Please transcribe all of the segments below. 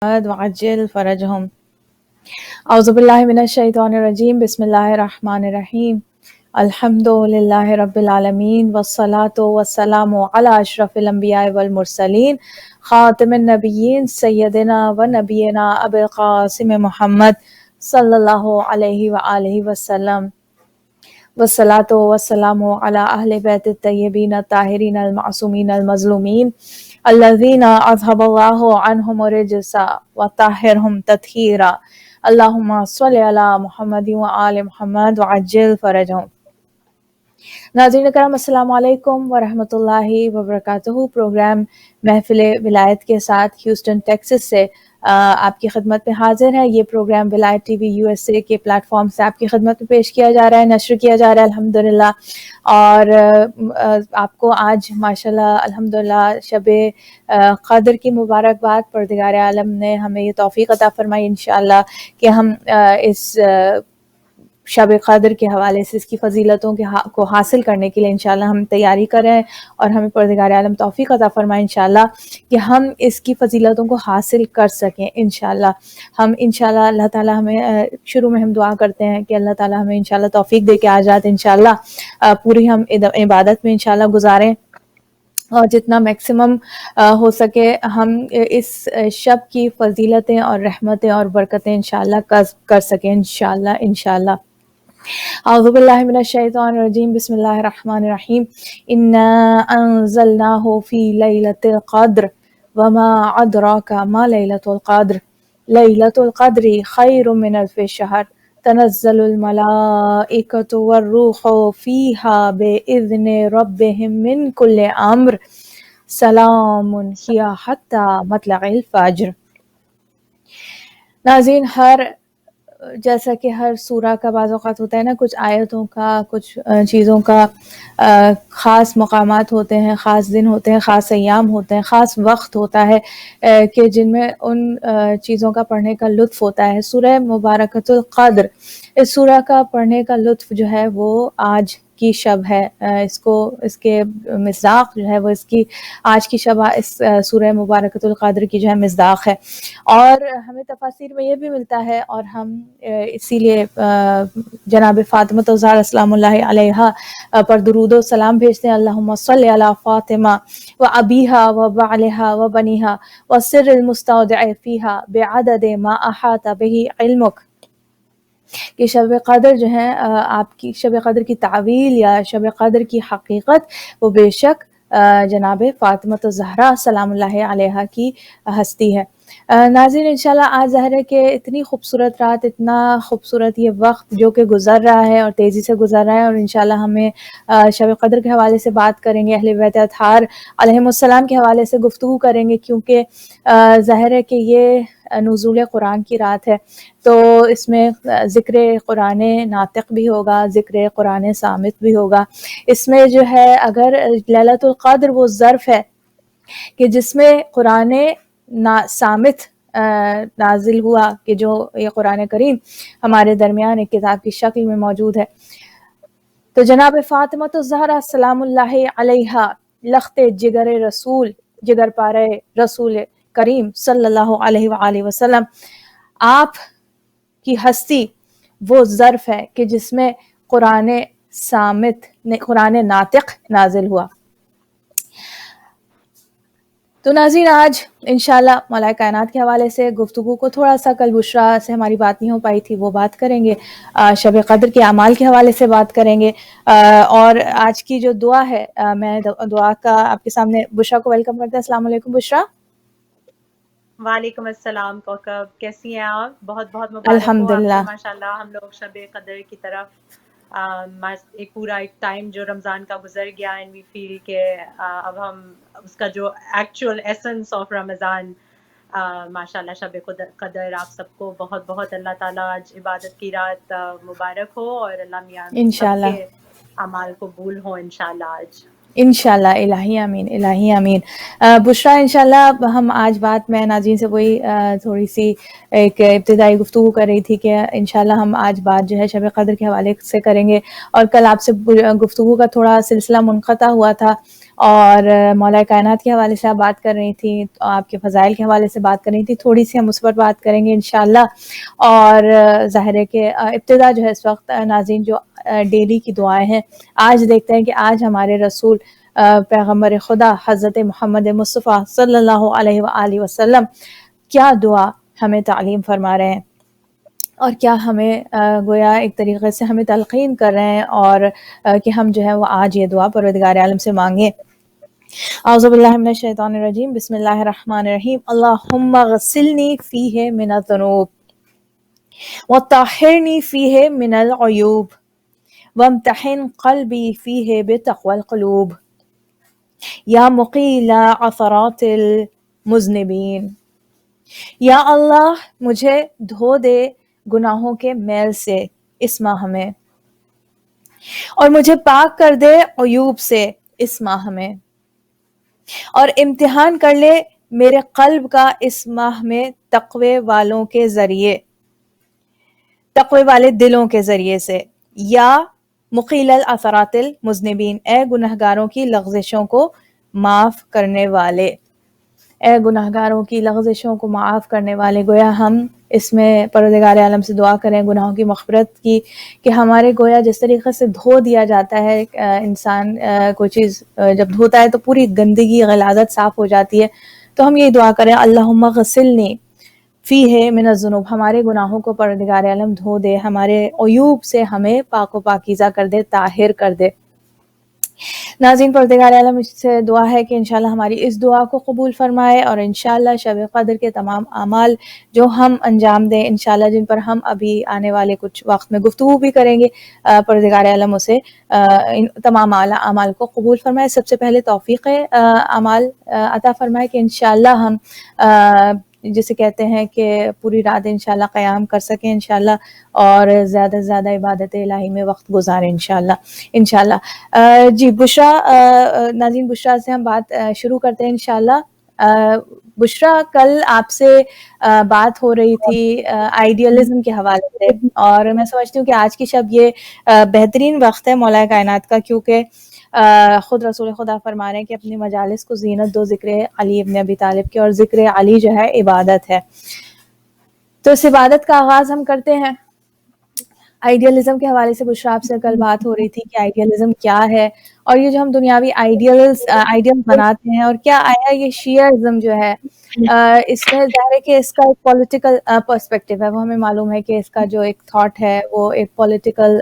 وعجل فرجهم اعوذ باللہ من الشیطان الرجیم بسم اللہ الرحمن الرحیم الحمد للہ رب العالمین والصلاة والسلام علی اشرف الانبیاء والمرسلین خاتم النبیین سیدنا و نبینا ابی القاسم محمد صلی اللہ علیہ وآلہ وسلم والصلاة والسلام علی اہل بیت الطیبین الطاہرین المعصومین المظلومین الذین اذهب اللہ عنہم الرجس وطہرہم تطہیرا اللہم صلی علی محمد وآل محمد وعجل فرجہم۔ ناظرین کرام السلام علیکم ورحمۃ اللہ وبرکاتہ۔ پروگرام محفل ولایت کے ساتھ ہیوسٹن ٹیکسس سے آپ کی خدمت میں حاضر ہے۔ یہ پروگرام ولایت T V U S A کے پلیٹ فارم سے آپ کی خدمت میں پیش کیا جا رہا ہے، نشر کیا جا رہا ہے الحمدللہ۔ اور آپ کو آج ماشاءاللہ الحمدللہ شب قدر کی مبارکباد، پروردگار عالم نے ہمیں یہ توفیق عطا فرمائی انشاءاللہ کہ ہم اس شب قدر کے حوالے سے اس کی فضیلتوں کو حاصل کرنے کے لیے انشاءاللہ ہم تیاری کریں، اور ہمیں پروردگار عالم توفیق عطا فرمائے انشاءاللہ کہ ہم اس کی فضیلتوں کو حاصل کر سکیں انشاءاللہ۔ ہم انشاءاللہ اللہ تعالی ہمیں شروع میں ہم دعا کرتے ہیں کہ اللہ تعالی ہمیں انشاءاللہ توفیق دے کے آج رات انشاءاللہ پوری ہم عبادت میں انشاءاللہ گزاریں، اور جتنا میکسیمم ہو سکے ہم اس شب کی فضیلتیں اور رحمتیں اور برکتیں انشاءاللہ کر سکیں انشاءاللہ۔ اعوذ باللہ من الشیطان الرجیم بسم اللہ الرحمن الرحیم انا انزلناہ فی لیلۃ القدر وما ادراک ما لیلۃ القدر لیلۃ القدر خیر من الف شہر تنزل الملائکۃ والروح فیہا بإذن ربہم من کل امر سلام ہی حتی مطلع الفجر۔ ناظرین، جیسا کہ ہر سورہ کا بعض اوقات ہوتا ہے نا، کچھ آیتوں کا، کچھ چیزوں کا خاص مقامات ہوتے ہیں، خاص دن ہوتے ہیں، خاص ایام ہوتے ہیں، خاص وقت ہوتا ہے کہ جن میں ان چیزوں کا پڑھنے کا لطف ہوتا ہے۔ سورہ مبارکۃ القدر، اس سورہ کا پڑھنے کا لطف جو ہے وہ آج کی شب ہے، اس کے مصداق جو ہے وہ اس کی آج کی شب اس سورہ مبارکۃ القدر کی جو ہے مصداق ہے۔ اور ہمیں تفاسیر میں یہ بھی ملتا ہے، اور ہم اسی لیے جناب فاطمہ الزہرا سلام اللہ علیہا پر درود و سلام بھیجتے ہیں، اللہم صلی علی فاطمہ و ابیہا و بعلہا و بنیہا و سر المستودع فیہا بعدد ما احاط بہ علمک، کہ شب قدر جو ہے آپ کی شب قدر کی تعویل یا شب قدر کی حقیقت وہ بے شک جناب فاطمہ الزہرا سلام اللہ علیہا کی ہستی ہے۔ ناظرین، انشاءاللہ آج ظاہر ہے کہ اتنی خوبصورت رات، اتنا خوبصورت یہ وقت جو کہ گزر رہا ہے اور تیزی سے گزر رہا ہے، اور انشاءاللہ ہمیں شب قدر کے حوالے سے بات کریں گے، اہل بیت اطہار علیہم السلام کے حوالے سے گفتگو کریں گے، کیونکہ ظاہر ہے کہ یہ نزول قرآن کی رات ہے، تو اس میں ذکر قرآن ناطق بھی ہوگا، ذکر قرآن صامت بھی ہوگا۔ اس میں جو ہے اگر لیلۃ القدر وہ ظرف ہے کہ جس میں قرآن صامت نازل ہوا، کہ جو یہ قرآن کریم ہمارے درمیان ایک کتاب کی شکل میں موجود ہے، تو جناب فاطمہ الزہرا سلام اللہ علیہا لخت جگر رسول، جگر پارے رسول کریم صلی اللہ علیہ وآلہ وسلم، آپ کی ہستی وہ ظرف ہے کہ جس میں قرآن صامت، قرآن ناطق نازل ہوا۔ تو ناظرین، آج انشاءاللہ مولا کائنات کے حوالے سے گفتگو کو تھوڑا سا، کل بشرا سے ہماری بات نہیں ہو پائی تھی، وہ بات کریں گے، شب قدر کے اعمال کے حوالے سے بات کریں گے، اور آج کی جو دعا ہے میں دعا کا آپ کے سامنے بشرا کو ویلکم کرتے ہیں۔ السلام علیکم بشرا۔ وعلیکم السلام کوکب، کیسی ہیں آپ؟ بہت بہت مبارک ہو آپ الحمدللہ کو۔ ماشاءاللہ ہم لوگ شب قدر کی طرف ایک پورا ایک ٹائم جو رمضان کا گزر گیا، اینڈ وی فیل کہ اب ہم اس کا جو ایکچوئل ایسنس آف رمضان، ماشاءاللہ شب قدر آپ سب کو بہت بہت اللہ تعالیٰ آج عبادت کی رات مبارک ہو، اور اللہ میاں سب انشاءاللہ کے اعمال قبول ہوں انشاءاللہ آج۔ انشاءاللہ، الہی آمین، الہی آمین۔ بشرا، انشاءاللہ ہم آج بات میں ناظرین سے وہی تھوڑی سی ایک ابتدائی گفتگو کر رہی تھی کہ انشاءاللہ ہم آج بات جو ہے شب قدر کے حوالے سے کریں گے، اور کل آپ سے گفتگو کا تھوڑا سلسلہ منقطع ہوا تھا، اور مولا کائنات کے حوالے سے آپ بات کر رہی تھیں، آپ کے فضائل کے حوالے سے بات کر رہی تھیں، تھوڑی سی ہم اس پر بات کریں گے انشاءاللہ. اور ظاہر ہے کہ ابتدا جو ہے اس وقت ناظرین جو ڈیلی کی دعائیں ہیں، آج دیکھتے ہیں کہ آج ہمارے رسول پیغمبر خدا حضرت محمد مصطفیٰ صلی اللہ علیہ وآلہ وسلم کیا دعا ہمیں تعلیم فرما رہے ہیں، اور کیا ہمیں گویا ایک طریقے سے ہمیں تلقین کر رہے ہیں، اور کہ ہم جو ہے وہ آج یہ دعا پروردگار عالم سے مانگیں. اعوذ باللہ من الشیطان الرجیم، بسم اللہ الرحمن الرحیم. اللہم غسلنی فیہ من الذنوب وطہرنی فیہ من العیوب وامتحن قلبی فیہ بتقوی القلوب یا مقیل عثرات المذنبین. یا اللہ مجھے دھو دے گناہوں کے میل سے اس ماہ میں، اور مجھے پاک کر دے عیوب سے اس ماہ میں، اور امتحان کر لے میرے قلب کا اس ماہ میں تقوی والوں کے ذریعے، تقوی والے دلوں کے ذریعے سے. یا مقیل الاثرات المذنبین، اے گنہگاروں کی لغزشوں کو معاف کرنے والے، اے گناہگاروں کی لغزشوں کو معاف کرنے والے. گویا ہم اس میں پروردگار عالم سے دعا کریں گناہوں کی مغفرت کی، کہ ہمارے گویا جس طریقے سے دھو دیا جاتا ہے انسان کوئی چیز جب دھوتا ہے تو پوری گندگی غلاظت صاف ہو جاتی ہے، تو ہم یہ دعا کریں اللہم غسلنی فیہ من الذنوب، ہمارے گناہوں کو پروردگار عالم دھو دے، ہمارے عیوب سے ہمیں پاک و پاکیزہ کر دے، طاہر کر دے. ناظرین پروردگار عالم سے دعا ہے کہ انشاءاللہ ہماری اس دعا کو قبول فرمائے، اور انشاءاللہ شب قدر کے تمام اعمال جو ہم انجام دیں انشاءاللہ، جن پر ہم ابھی آنے والے کچھ وقت میں گفتگو بھی کریں گے، پروردگار عالم اسے ان تمام اعمال کو قبول فرمائے. سب سے پہلے توفیق اعمال عطا فرمائے کہ انشاءاللہ ہم جسے کہتے ہیں کہ پوری رات انشاءاللہ قیام کر سکیں انشاءاللہ، اور زیادہ سے زیادہ عبادت الہی میں وقت گزاریں انشاءاللہ. جی بشرا، ناظرین بشرا سے ہم بات شروع کرتے ہیں انشاءاللہ. بشرا، کل آپ سے بات ہو رہی تھی آئیڈیالزم کے حوالے سے، اور میں سمجھتی ہوں کہ آج کی شب یہ بہترین وقت ہے مولا کائنات کا، کیونکہ خود رسول خدا فرما رہے ہیں کہ اپنی مجالس کو زینت دو ذکر علی ابن ابی طالب کی، اور ذکر علی جو ہے عبادت ہے. تو اس عبادت کا آغاز ہم کرتے ہیں آئیڈیالزم کے حوالے سے. بشرا آپ سے کل بات ہو رہی تھی کہ آئیڈیالزم کیا ہے، اور یہ جو ہم دنیاوی آئیڈیل بناتے ہیں، اور کیا آیا یہ شیعہ جو ہے اس میں ظاہر ہے کہ اس کا ایک پولیٹیکل پرسپیکٹو ہے، وہ ہمیں معلوم ہے کہ اس کا جو ایک تھاٹ ہے وہ ایک پولیٹیکل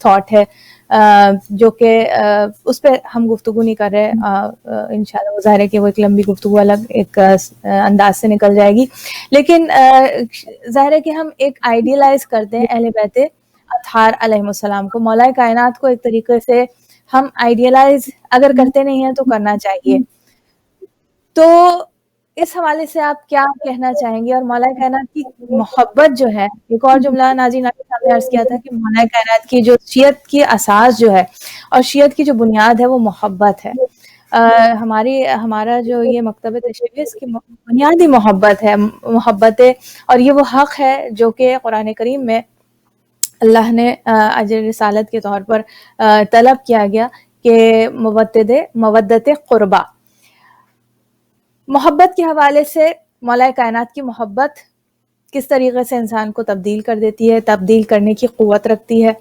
تھاٹ ہے، جو کہ اس پہ ہم گفتگو نہیں کر رہے انشاءاللہ. وہ ظاہر ہے کہ وہ ایک لمبی گفتگو الگ ایک انداز سے نکل جائے گی، لیکن ظاہر ہے کہ ہم ایک آئیڈیلائز کرتے ہیں اہل بیت اطہار علیہ السلام کو، مولا کائنات کو ایک طریقے سے ہم آئیڈیلائز اگر کرتے نہیں ہیں تو کرنا چاہیے. تو اس حوالے سے آپ کیا کہنا چاہیں گے؟ اور مولا کائنات کی محبت جو ہے، ایک اور جملہ ناظرین آپ کے سامنے عرض کیا تھا کہ مولا کائنات کی جو شیعت کی اساس جو ہے اور شیعت کی جو بنیاد ہے وہ محبت ہے. ہمارا جو یہ مکتب تشیع اس کی بنیادی محبت ہے، محبت، اور یہ وہ حق ہے جو کہ قرآن کریم میں اللہ نے اجر رسالت کے طور پر طلب کیا گیا کہ مودت قربا. محبت کے حوالے سے مولا کائنات کی محبت کس طریقے سے انسان کو تبدیل کر دیتی ہے، تبدیل کرنے کی قوت رکھتی ہے،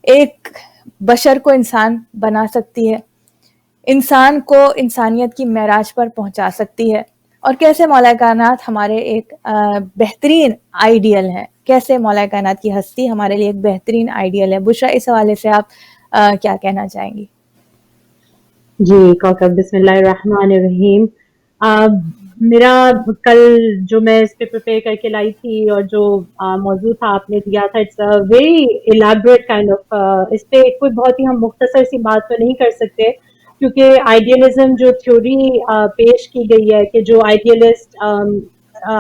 ایک بشر کو انسان بنا سکتی ہے، انسان کو انسانیت کی معراج پر پہنچا سکتی ہے، اور کیسے مولا کائنات ہمارے ایک بہترین آئیڈیل ہے، کیسے مولا کائنات کی ہستی ہمارے لیے ایک بہترین آئیڈیل ہے. بشرا، اس حوالے سے آپ کیا کہنا چاہیں گی؟ جی کوثر، بسم اللہ الرحمن الرحیم. میرا کل جو میں اس پہ پریپیئر کر کے لائی تھی اور جو موضوع تھا آپ نے دیا تھا، it's very elaborate kind of, اس پہ کوئی بہت ہی ہم مختصر سی بات تو نہیں کر سکتے، کیونکہ آئیڈیلزم جو تھیوری پیش کی گئی ہے کہ جو آئیڈیلسٹ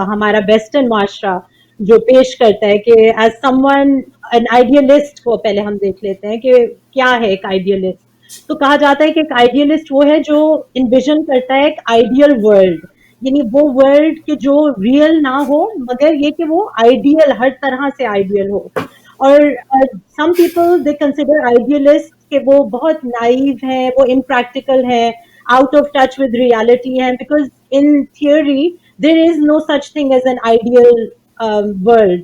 ہمارا ویسٹرن معاشرہ جو پیش کرتا ہے کہ as some one an idealist کو پہلے ہم دیکھ لیتے ہیں کہ کیا ہے ایک آئیڈیلسٹ. تو کہا جاتا ہے کہ ایک آئیڈیلسٹ وہ ہے جو انویژن کرتا ہے ایک آئیڈیل ورلڈ، یعنی وہ ورلڈ کہ جو ریئل نہ ہو مگر یہ کہ وہ آئیڈیل ہر طرح سے آئیڈیل ہو. اور some people they consider idealist کہ وہ بہت نائیو ہیں، وہ امپریکٹیکل ہیں، out of touch with reality hain, because in theory there is no such thing as an ideal world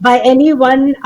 by anyone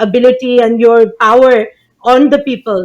ability and your power on the people,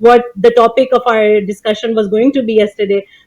what the topic of our discussion was going to be yesterday,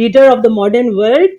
leader of the modern world.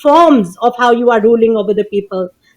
forms of how you are ruling over the people.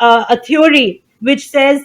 a theory which says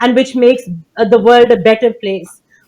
and which makes the world a better place.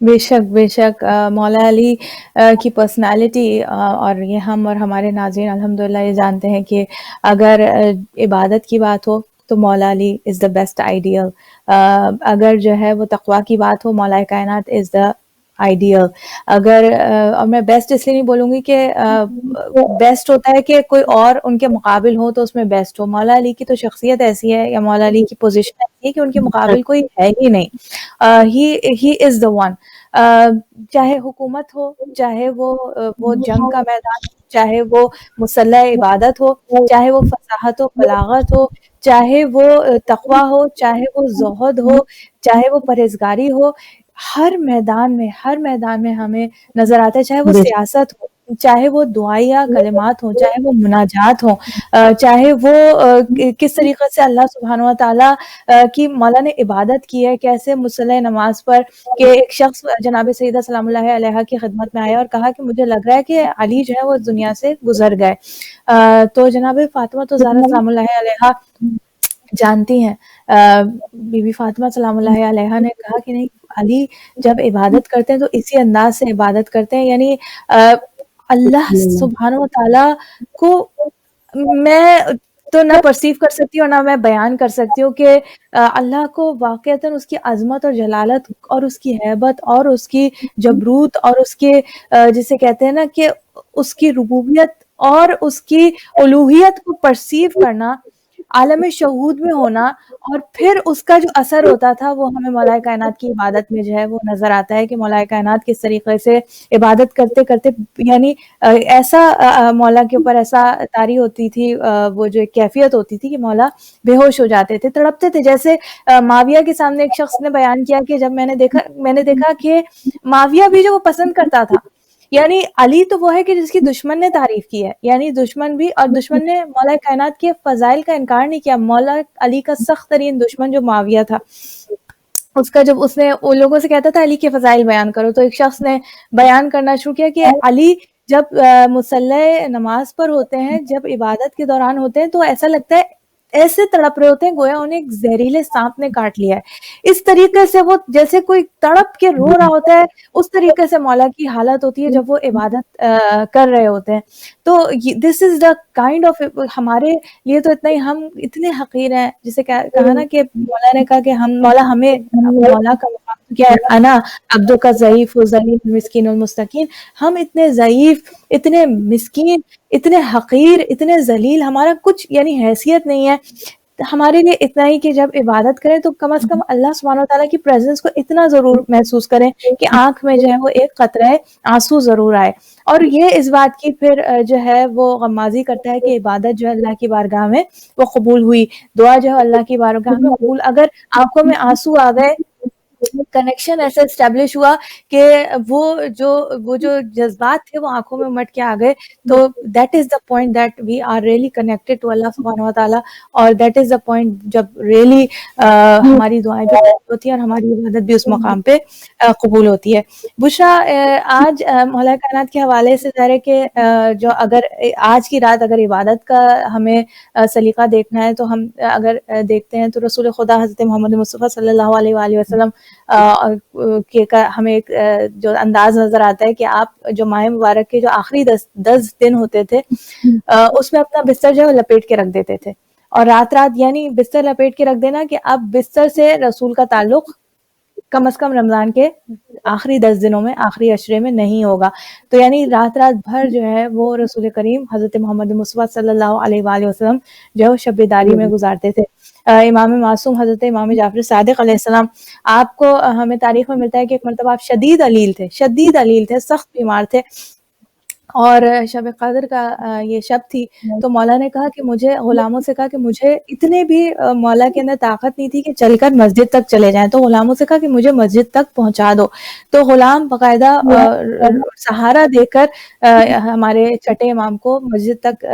بے شک بے شک، مولا علی کی personality, اور یہ ہم اور ہمارے ناظرین الحمدللہ یہ جانتے ہیں کہ اگر عبادت کی بات ہو تو مولا علی از دا بیسٹ آئیڈیل. اگر جو ہے وہ تقویٰ کی بات ہو، مولا کائنات از دا آئیڈیل. اگر اور میں بیسٹ اس لیے نہیں بولوں گی کہ بیسٹ ہوتا ہے کہ کوئی اور ان کے مقابل ہو تو اس میں بیسٹ ہو. مولا علی کی تو شخصیت ایسی ہے یا مولا علی کی پوزیشن ایسی ہے کہ ان کے مقابل کوئی ہے ہی نہیں. ہی از دا ون. چاہے حکومت ہو، چاہے وہ جنگ کا میدان ہو، چاہے وہ مسلح عبادت ہو، چاہے وہ فصاحت و بلاغت ہو، چاہے وہ تقویٰ ہو، چاہے وہ زہد ہو، چاہے وہ پرہیزگاری ہو، ہر میدان میں ہمیں نظر آتا ہے. چاہے وہ سیاست ہو، چاہے وہ دعائیہ کلمات ہوں، چاہے وہ مناجات ہوں، چاہے وہ کس طریقے سے اللہ سبحانہ و تعالیٰ کی مولا نے عبادت کی ہے، کیسے مصلی نماز پر کہ ایک شخص جناب سیدہ سلام اللہ علیہا کی خدمت میں آیا اور کہا کہ مجھے لگ رہا ہے کہ علی جو ہے وہ دنیا سے گزر گئے. تو جناب فاطمہ تو زہرا سلام اللہ علیہا جانتی ہیں، بی بی فاطمہ سلام اللہ علیہا نے کہا کہ نہیں، علی جب عبادت کرتے ہیں تو اسی انداز سے عبادت کرتے ہیں، یعنی اللہ سبحانہ و تعالیٰ کو میں تو نہ پرسیو کر سکتی ہوں، نہ میں بیان کر سکتی ہوں کہ اللہ کو واقعتاً اس کی عظمت اور جلالت اور اس کی ہیبت اور اس کی جبروت اور اس کے جسے کہتے ہیں نا کہ اس کی ربوبیت اور اس کی الوہیت کو پرسیو کرنا، عالم شہود میں ہونا، اور پھر اس کا جو اثر ہوتا تھا وہ ہمیں مولا کائنات کی عبادت میں جو ہے وہ نظر آتا ہے کہ مولا کائنات کس طریقے سے عبادت کرتے کرتے، یعنی ایسا مولا کے اوپر ایسا طاری ہوتی تھی، وہ جو ایک کیفیت ہوتی تھی کہ مولا بے ہوش ہو جاتے تھے، تڑپتے تھے. جیسے معاویہ کے سامنے ایک شخص نے بیان کیا کہ جب میں نے دیکھا کہ معاویہ بھی جو وہ پسند کرتا تھا، یعنی علی تو وہ ہے کہ جس کی دشمن نے تعریف کی ہے، یعنی دشمن بھی، اور دشمن نے مولا کائنات کے فضائل کا انکار نہیں کیا. مولا علی کا سخت ترین دشمن جو معاویہ تھا، اس کا جب اس نے ان لوگوں سے کہتا تھا علی کے فضائل بیان کرو، تو ایک شخص نے بیان کرنا شروع کیا کہ علی جب مصلی نماز پر ہوتے ہیں، جب عبادت کے دوران ہوتے ہیں، تو ایسا لگتا ہے ایسے تڑپ رہے ہوتے ہیں گویا انہیں ایک زہریلے سانپ نے کاٹ لیا ہے. اس طریقے سے وہ جیسے کوئی تڑپ کے رو رہا ہوتا ہے، اس طریقے سے مولا کی حالت ہوتی ہے جب وہ عبادت کر رہے ہوتے ہیں. تو دس از دا کائنڈ آف، ہمارے لیے تو اتنا ہی، ہم اتنے حقیر ہیں، جسے کہا نا کہ مولا نے کہا کہ مولا ہمیں، مولا کا مقام کیا ہے، انا عبدو کا ضعیف ذلیل مسکین المستقیم. ہم اتنے ضعیف، اتنے مسکین، اتنے حقیر، اتنے ذلیل، ہمارا کچھ یعنی حیثیت نہیں ہے. ہمارے لیے اتنا ہی کہ جب عبادت کریں تو کم از کم اللہ سبحانہ و تعالیٰ کی پریزنس کو اتنا ضرور محسوس کریں کہ آنکھ میں جو ہے وہ ایک قطرہ آنسو ضرور آئے. اور یہ اس بات کی پھر جو ہے وہ غمازی کرتا ہے کہ عبادت جو ہے اللہ کی بارگاہ میں وہ قبول ہوئی، دعا جو ہے اللہ کی بارگاہ میں قبول. اگر آنکھوں میں آنسو آ گئے، کنیکشن ایسا اسٹیبلش ہوا کہ وہ جو جذبات تھے وہ آنکھوں میں امٹ کے آ گئے، تو that is the point that we are really connected to اللہ سبحانہ و تعالیٰ. اور دیٹ از دا پوائنٹ جب ریئلی ہماری دعائیں بھی قبول ہوتی ہیں اور ہماری عبادت بھی اس مقام پہ قبول ہوتی ہے. بشرا، آج مولا کائنات کے حوالے سے ظاہر ہے کہ جو اگر آج کی رات اگر عبادت کا ہمیں سلیقہ دیکھنا ہے تو ہم اگر دیکھتے ہیں تو رسول خدا حضرت محمد مصطفیٰ صلی اللہ علیہ وآلہ وسلم ہمیں ایک جو انداز نظر آتا ہے کہ آپ جو ماہ مبارک کے جو آخری 10 دن ہوتے تھے اس میں اپنا بستر جو ہے لپیٹ کے رکھ دیتے تھے، اور رات یعنی بستر لپیٹ کے رکھ دینا کہ اب بستر سے رسول کا تعلق کم از کم رمضان کے آخری 10 دنوں میں، آخری عشرے میں نہیں ہوگا. تو یعنی رات بھر جو ہے وہ رسول کریم حضرت محمد مصطفیٰ صلی اللہ علیہ وآلہ وسلم جو ہے وہ شب بیداری میں گزارتے تھے. امام معصوم حضرت امام جعفر صادق علیہ السلام، آپ کو ہمیں تاریخ میں ملتا ہے کہ ایک مرتبہ آپ شدید علیل تھے، سخت بیمار تھے، اور شب قدر کا یہ شب تھی. تو مولا نے کہا کہ مجھے، غلاموں سے کہا کہ مجھے، اتنے بھی مولا کے اندر طاقت نہیں تھی کہ چل کر مسجد تک چلے جائیں، تو غلاموں سے کہا کہ مجھے مسجد تک پہنچا دو. تو غلام باقاعدہ سہارا دے کر ہمارے چھٹے امام کو مسجد تک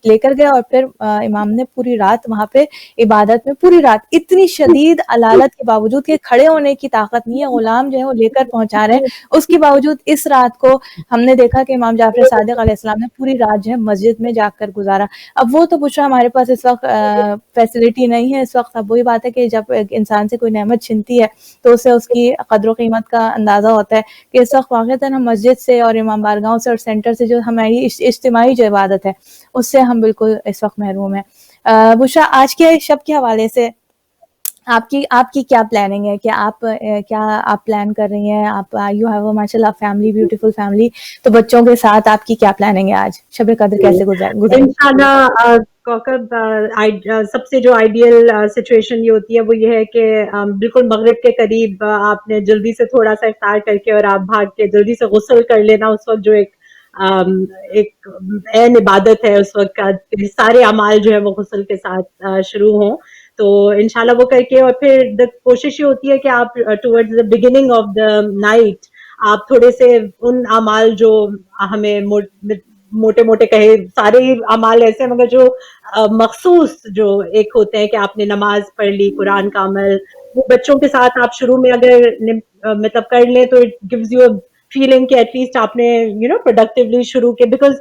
لے کر گئے، اور پھر امام نے پوری رات وہاں پہ عبادت میں، پوری رات اتنی شدید علالت کے باوجود کہ کھڑے ہونے کی طاقت نہیں ہے، غلام جو ہے وہ لے کر پہنچا رہے ہیں، اس کے باوجود اس رات کو ہم نے دیکھا کہ امام جعفر جعفر صادق علیہ السلام نے پوری رات جو ہے مسجد میں جا کر گزارا. اب وہ تو بشرا ہمارے پاس اس وقت فیسلٹی نہیں ہے اس وقت. اب وہی بات ہے کہ جب انسان سے کوئی نعمت چھنتی ہے تو اسے اس کی قدر و قیمت کا اندازہ ہوتا ہے کہ اس وقت واقعتاً ہم مسجد سے اور امام بارگاہوں سے اور سینٹر سے جو ہماری اجتماعی جو عبادت ہے اس سے ہم بالکل اس وقت محروم ہیں. بشرا آج کے شب کے حوالے سے آپ کی کیا پلاننگ ہے کہ آپ پلان کر رہی ہیں؟ آپ یو ہیو ماشاء اللہ فیملی، بیوٹیفل فیملی، تو بچوں کے ساتھ آپ کی کیا پلاننگ ہے؟ آج شب قدر کیسے گزرے؟ انشاءاللہ کوکب سب سے جو آئیڈیل سچویشن یہ ہوتی ہے وہ یہ ہے کہ بالکل مغرب کے قریب آپ نے جلدی سے تھوڑا سا افطار کر کے اور آپ بھاگ کے جلدی سے غسل کر لینا. اس وقت جو ایک عین عبادت ہے اس وقت کا، سارے اعمال جو ہے وہ غسل کے ساتھ شروع ہوں. تو انشاءاللہ وہ کر کے اور پھر کوشش یہ ہوتی ہے کہ آپ towards the beginning of the night آپ تھوڑے سے ان اعمال جو ہمیں موٹے موٹے کہے سارے ہی اعمال ایسے ہیں مگر جو مخصوص جو ایک ہوتے ہیں کہ آپ نے نماز پڑھ لی، قرآن کا عمل، وہ بچوں کے ساتھ آپ شروع میں اگر مطلب کر لیں تو اٹ گیوز یو فیلنگ کہ ایٹ لیسٹ آپ نے پروڈکٹیولی شروع کے، بیکاز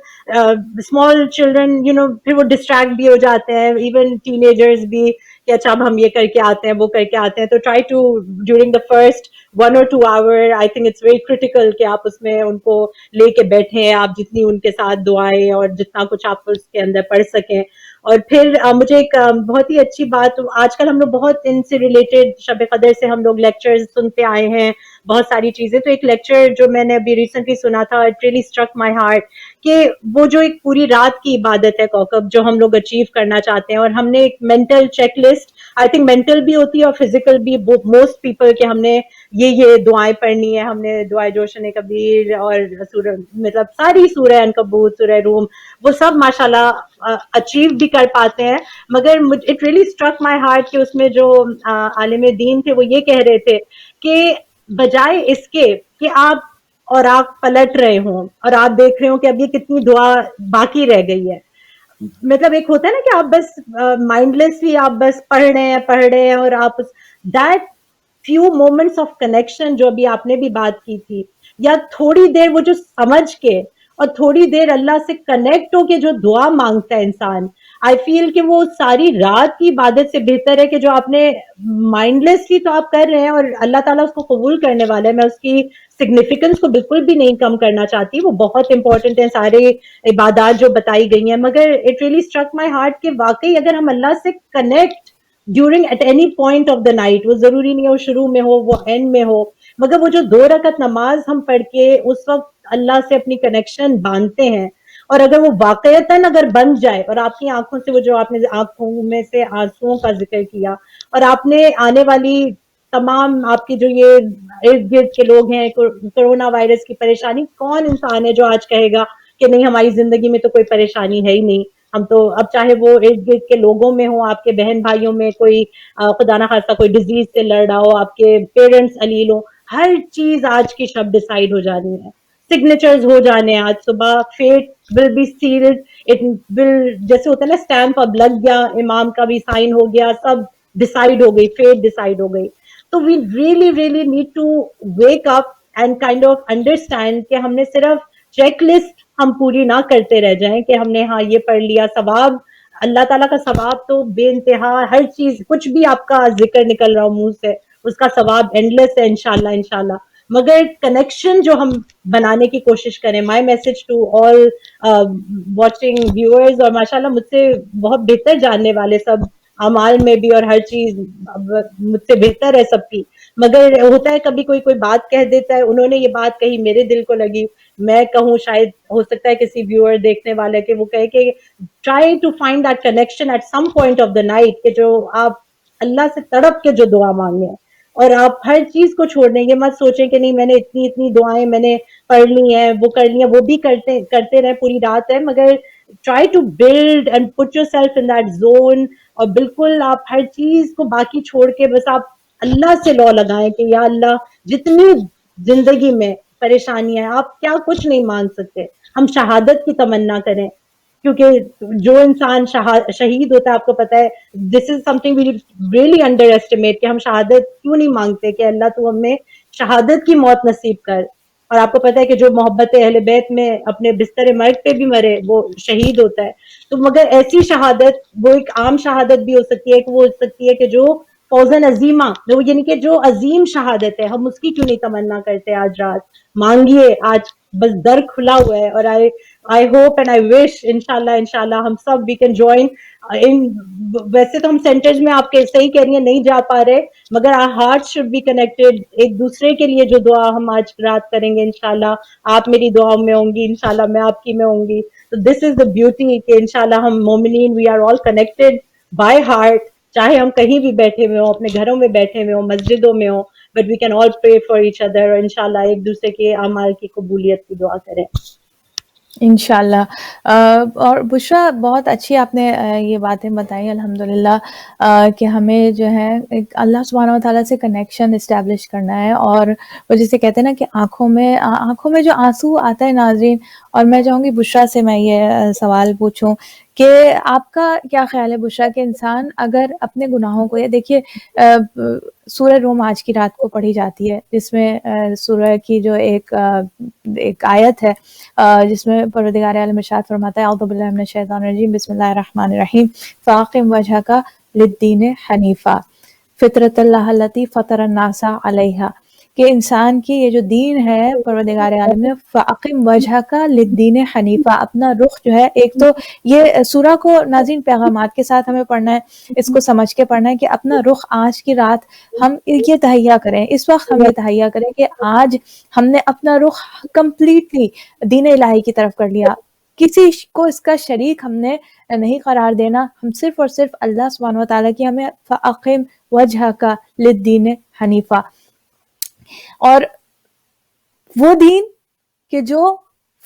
اسمال چلڈرن پھر وہ ڈسٹریکٹ بھی ہو جاتے ہیں، ایون ٹین ایجرز بھی کہ اچھا اب ہم یہ کر کے آتے ہیں وہ کر کے آتے ہیں. تو try to during the first 1 or 2 hour I think it's very critical کہ آپ اس میں ان کو لے کے بیٹھیں، آپ جتنی ان کے ساتھ دعائیں اور جتنا کچھ آپ اس کے اندر پڑھ سکیں. اور پھر مجھے ایک بہت ہی اچھی بات، آج کل ہم لوگ بہت ان سے ریلیٹڈ شب قدر سے ہم لوگ لیکچرز سنتے آئے ہیں بہت ساری چیزیں. تو ایک لیکچر جو میں نے ابھی ریسنٹلی سنا تھا، it really struck my heart, کہ وہ جو ایک پوری رات کی عبادت ہے کوکب جو ہم لوگ اچیو کرنا چاہتے ہیں، اور ہم نے ایک mental check list, I think mental بھی ہوتی ہے اور فزیکل بھی، موسٹ پیپل کہ ہم نے یہ دعائیں پڑھنی ہے، ہم نے دعائے جوشن کبیر اور مطلب ساری سورہ عنکبوت، سورہ روم، وہ سب ماشاءاللہ اچیو بھی کر پاتے ہیں. مگر it really struck my heart کہ اس میں جو عالم دین تھے وہ یہ کہہ رہے تھے کہ بجائے اس کے کہ آپ پلٹ رہے ہوں اور آپ دیکھ رہے ہوں کہ اب یہ کتنی دعا باقی رہ گئی ہے، مطلب ایک ہوتا ہے نا کہ آپ بس مائنڈ لیسلی آپ بس پڑھ رہے ہیں اور آپ that few moments of connection جو ابھی آپ نے بھی بات کی تھی، یا تھوڑی دیر وہ جو سمجھ کے اور تھوڑی دیر اللہ سے کنیکٹ ہو کے جو دعا مانگتا ہے انسان، آئی فیل کہ وہ ساری رات کی عبادت سے بہتر ہے کہ جو آپ نے مائنڈ لیسلی تو آپ کر رہے ہیں اور اللہ تعالیٰ اس کو قبول کرنے والا ہے. میں اس کی سگنیفیکنس کو بالکل بھی نہیں کم کرنا چاہتی، وہ بہت امپورٹنٹ ہیں سارے عبادات جو بتائی گئی ہیں، مگر it really struck my heart کہ واقعی اگر ہم اللہ سے connect during at any point of the night, وہ ضروری نہیں ہو شروع میں ہو وہ اینڈ میں ہو، مگر وہ جو 2 رکعت نماز ہم پڑھ کے اس وقت اللہ سے اپنی کنیکشن باندھتے ہیں، اور اگر وہ واقعتاً اگر بن جائے اور آپ کی آنکھوں سے وہ جو آپ نے آنکھوں میں سے آنسوؤں کا ذکر کیا، اور آپ نے آنے والی تمام آپ کی جو یہ ارد گرد کے لوگ ہیں، کورونا وائرس کی پریشانی، کون انسان ہے جو آج کہے گا کہ نہیں ہماری زندگی میں تو کوئی پریشانی ہے ہی نہیں؟ ہم تو اب چاہے وہ ارد گرد کے لوگوں میں ہوں، آپ کے بہن بھائیوں میں کوئی خدا نہ خاصہ کوئی ڈیزیز سے لڑ رہا ہو، آپ کے پیرنٹس علیل ہوں، ہر چیز آج کی شب ڈیسائیڈ ہو جانی ہے، سگنیچرز ہو جانے ہیں آج صبح، fate will be sealed, it will جیسے ہوتا ہے نا اسٹیمپ اب لگ گیا، امام کا بھی سائن ہو گیا، سب ڈیسائیڈ ہو گئی، فیٹ ڈیسائیڈ ہو گئی. تو we really need to wake up and kind of understand کہ ہم نے صرف چیک لسٹ ہم پوری نہ کرتے رہ جائیں کہ ہم نے ہاں یہ پڑھ لیا. ثواب اللہ تعالیٰ کا ثواب تو بے انتہا، ہر چیز کچھ بھی آپ کا ذکر نکل رہا ہو منہ سے اس کا ثواب اینڈلیس ہے انشاءاللہ. مگر کنیکشن جو ہم بنانے کی کوشش کریں. My message to all watching viewers, اور ماشاءاللہ مجھ سے بہت بہتر جاننے والے سب اعمال میں بھی اور ہر چیز مجھ سے بہتر ہے سب کی، مگر ہوتا ہے کبھی کوئی بات کہہ دیتا ہے، انہوں نے یہ بات کہی میرے دل کو لگی، میں کہوں شاید ہو سکتا ہے کسی ویور دیکھنے والے کے وہ کہے کہ try to find that connection at some point of the night, کہ جو آپ اللہ سے تڑپ کے جو دعا مانگیں اور آپ ہر چیز کو چھوڑ دیں. یہ مت سوچیں کہ نہیں میں نے اتنی دعائیں میں نے پڑھ لی ہیں، وہ کر لی ہیں، وہ بھی کرتے رہے پوری رات ہے، مگر try to build and put yourself in that zone, اور بالکل آپ ہر چیز کو باقی چھوڑ کے بس آپ اللہ سے لو لگائیں کہ یا اللہ جتنی زندگی میں پریشانیاں ہیں، آپ کیا کچھ نہیں مانگ سکتے، ہم شہادت کی تمنا کریں، کیونکہ جو انسان شہید ہوتا ہے آپ کو پتا ہے this is something we really underestimate کہ ہم شہادت کیوں نہیں مانگتے کہ اللہ تو ہمیں شہادت کی موت نصیب کر. اور آپ کو پتہ ہے کہ جو محبت اہل بیت میں اپنے بستر مرگ پہ بھی مرے وہ شہید ہوتا ہے. تو مگر ایسی شہادت وہ ایک عام شہادت بھی ہو سکتی ہے کہ وہ ہو سکتی ہے کہ جو فوزن عظیمہ جو یعنی کہ جو عظیم شہادت ہے, ہم اس کی کیوں نہیں تمنا کرتے آج رات. مانگیے, آج بس در کھلا ہوا ہے. اور I hope and I wish انشاءاللہ ہم سب we can join in. ویسے تو ہم سینٹرز میں آپ کے صحیح کہہ رہی ہیں نہیں جا پا رہے, مگر our hearts should be connected. ایک دوسرے کے لیے جو دعا ہم آج رات کریں گے انشاءاللہ, آپ میری دعاؤں میں ہوں گی, انشاءاللہ میں آپ کی میں ہوں گی. تو دس از دا بیوٹی کہ انشاءاللہ ہم مومنین we are all connected by heart, چاہے ہم کہیں بھی بیٹھے ہوئے ہوں, اپنے گھروں میں بیٹھے ہوئے ہوں, مسجدوں میں ہوں, but we can all pray for each other. اور انشاءاللہ ایک دوسرے کے اعمال کی قبولیت کی دعا کریں. انشاءاللہ. اور بشرا بہت اچھی آپ نے یہ باتیں بتائی الحمدللہ, کہ ہمیں جو ہے ایک اللہ سبحانہ و تعالیٰ سے کنیکشن اسٹیبلش کرنا ہے. اور وہ جسے کہتے ہیں نا کہ آنکھوں میں جو آنسو آتا ہے ناظرین. اور میں چاہوں گی بشرا سے میں یہ سوال پوچھوں کہ آپ کا کیا خیال ہے بشرا کہ انسان اگر اپنے گناہوں کو, یہ دیکھیے سورہ روم آج کی رات کو پڑھی جاتی ہے, جس میں سورہ کی جو ایک آیت ہے جس میں پروردگار عالم ارشاد فرماتا ہے اعوذ باللہ من الشیطان الرجیم بسم اللہ الرحمن الرحیم فاقم وجہک للدین حنیفا فطرت اللہ التی فطر الناس علیہا, کہ انسان کی یہ جو دین ہے پروردگار عالم نے فاقم وجہک للدین حنیفا, اپنا رخ جو ہے, ایک تو یہ سورہ کو ناظرین پیغامات کے ساتھ ہمیں پڑھنا ہے, اس کو سمجھ کے پڑھنا ہے کہ اپنا رخ آج کی رات ہم یہ تہیا کریں, اس وقت ہم یہ تہیا کریں کہ آج ہم نے اپنا رخ کمپلیٹلی دین الہی کی طرف کر لیا, کسی کو اس کا شریک ہم نے نہیں قرار دینا, ہم صرف اور صرف اللہ سبحانہ و تعالیٰ کی ہمیں فاقم وجہک للدین حنیفا. اور وہ دین کہ جو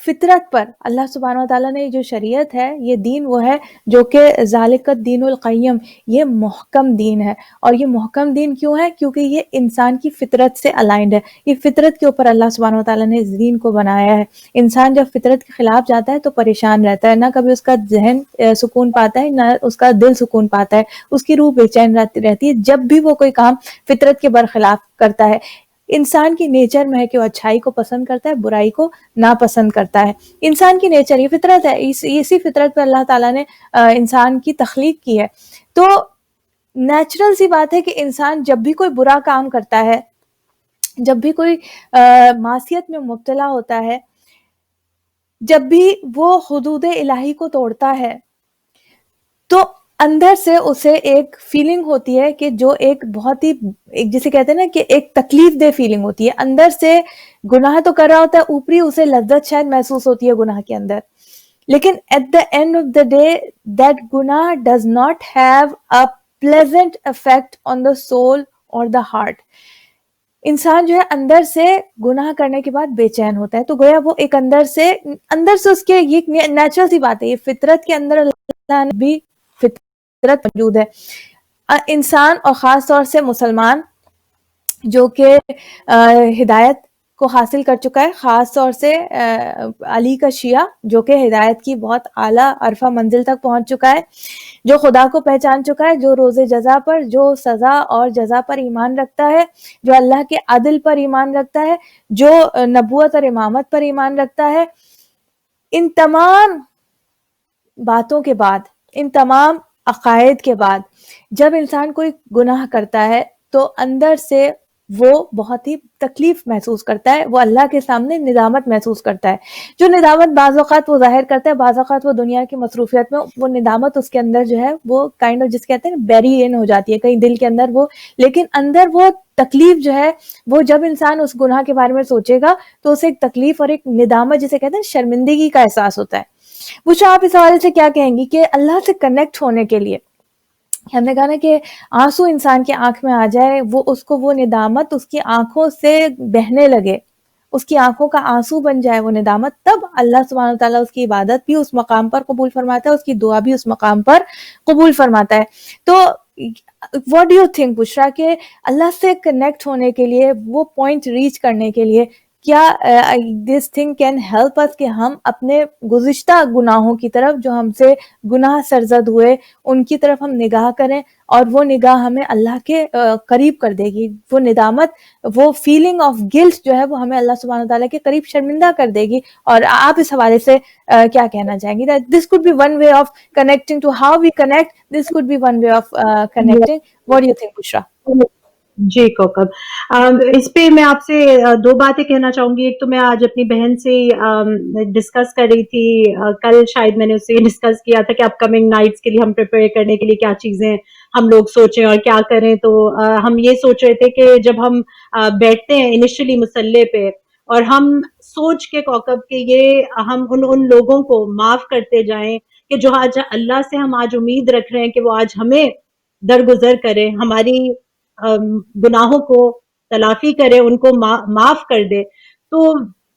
فطرت پر اللہ سبحانہ و تعالیٰ نے جو شریعت ہے, یہ دین وہ ہے جو کہ ذالک الدین القیم, یہ محکم دین ہے. اور یہ محکم دین کیوں ہے؟ کیونکہ یہ انسان کی فطرت سے الائنڈ ہے, یہ فطرت کے اوپر اللہ سبحانہ و تعالیٰ نے اس دین کو بنایا ہے. انسان جب فطرت کے خلاف جاتا ہے تو پریشان رہتا ہے, نہ کبھی اس کا ذہن سکون پاتا ہے, نہ اس کا دل سکون پاتا ہے, اس کی روح بے چین رہتی ہے جب بھی وہ کوئی کام فطرت کے برخلاف کرتا ہے. انسان کی نیچر میں ہے کہ وہ اچھائی کو پسند کرتا ہے, برائی کو ناپسند کرتا ہے. انسان کی نیچر, یہ فطرت ہے, اسی فطرت پہ اللہ تعالیٰ نے انسان کی تخلیق کی ہے. تو نیچرل سی بات ہے کہ انسان جب بھی کوئی برا کام کرتا ہے, جب بھی کوئی معصیت میں مبتلا ہوتا ہے, جب بھی وہ حدود الہی کو توڑتا ہے, تو اندر سے اسے ایک فیلنگ ہوتی ہے کہ جو ایک بہت ہی جسے کہتے ہیں نا کہ ایک تکلیف دہ فیلنگ ہوتی ہے. اندر سے گناہ تو کر رہا ہوتا ہے, اوپری اسے لذت شاید محسوس ہوتی ہے گناہ کے اندر, لیکن at the end of the day that گناہ does not have a pleasant effect on the soul اور دا ہارٹ. انسان جو ہے اندر سے گناہ کرنے کے بعد بے چین ہوتا ہے, تو گویا وہ ایک اندر سے اس کے, یہ نیچرل سی بات ہے, یہ فطرت کے اندر اللہ نے بھی فطرت موجود ہے. انسان اور خاص طور سے مسلمان جو کہ ہدایت کو حاصل کر چکا ہے, خاص طور سے علی کا شیعہ جو کہ ہدایت کی بہت اعلیٰ عرفہ منزل تک پہنچ چکا ہے, جو خدا کو پہچان چکا ہے, جو روز جزا پر, جو سزا اور جزا پر ایمان رکھتا ہے, جو اللہ کے عدل پر ایمان رکھتا ہے, جو نبوت اور امامت پر ایمان رکھتا ہے. ان تمام باتوں کے بعد, ان تمام عقائد کے بعد جب انسان کوئی گناہ کرتا ہے تو اندر سے وہ بہت ہی تکلیف محسوس کرتا ہے, وہ اللہ کے سامنے ندامت محسوس کرتا ہے. جو ندامت بعض اوقات وہ ظاہر کرتا ہے, بعض اوقات وہ دنیا کی مصروفیت میں وہ ندامت اس کے اندر جو ہے وہ کائنڈ آف جس کہتے ہیں بیری ان ہو جاتی ہے کہیں دل کے اندر وہ, لیکن اندر وہ تکلیف جو ہے وہ جب انسان اس گناہ کے بارے میں سوچے گا تو اسے ایک تکلیف اور ایک ندامت جسے کہتے ہیں شرمندگی کا احساس ہوتا ہے. پوچھا آپ اس حوالے سے کیا کہیں گی کہ اللہ سے کنیکٹ ہونے کے لیے ہم نے کہا نا کہ آنسو انسان کی آنکھ میں آ جائے, وہ اس کو وہ ندامت اس کی آنکھوں سے بہنے لگے, اس کی آنکھوں کا آنسو بن جائے وہ ندامت, تب اللہ سبحانہ تعالیٰ اس کی عبادت بھی اس مقام پر قبول فرماتا ہے, اس کی دعا بھی اس مقام پر قبول فرماتا ہے. تو what do you think بشرا کہ اللہ سے کنیکٹ ہونے کے لیے, وہ پوائنٹ ریچ کرنے کے لیے کیا this thing can help us کہ ہم اپنے گزشتہ گناہوں کی طرف جو ہم سے گناہ سرزد ہوئے ان کی طرف ہم نگاہ کریں اور وہ نگاہ ہمیں اللہ کے قریب کر دے گی. وہ ندامت, وہ فیلنگ آف گلٹ جو ہے وہ ہمیں اللہ سبحانہ تعالیٰ کے قریب شرمندہ کر دے گی. اور آپ اس حوالے سے کیا کہنا چاہیں گی؟ This could be one way of connecting to how we connect, this could be one way of connecting. What do you think Bushra? جی کوکب, اس پہ میں آپ سے دو باتیں کہنا چاہوں گی. ایک تو میں آج اپنی بہن سے ڈسکس کر رہی تھی, کل شاید میں نے اس سے ڈسکس کیا تھا کہ اپ کمنگ نائٹس کے لیے ہم پریپیئر کرنے کے لیے کیا چیزیں ہم لوگ سوچیں اور کیا کریں. تو ہم یہ سوچ رہے تھے کہ جب ہم بیٹھتے ہیں انیشلی مصلے پہ اور ہم سوچ کے کوکب کہ یہ ہم ان لوگوں کو معاف کرتے جائیں کہ جو آج اللہ سے ہم آج امید رکھ رہے ہیں کہ وہ آج ہمیں درگزر کرے, ہماری گناہوں کو تلافی کرے, ان کو معاف کر دے. تو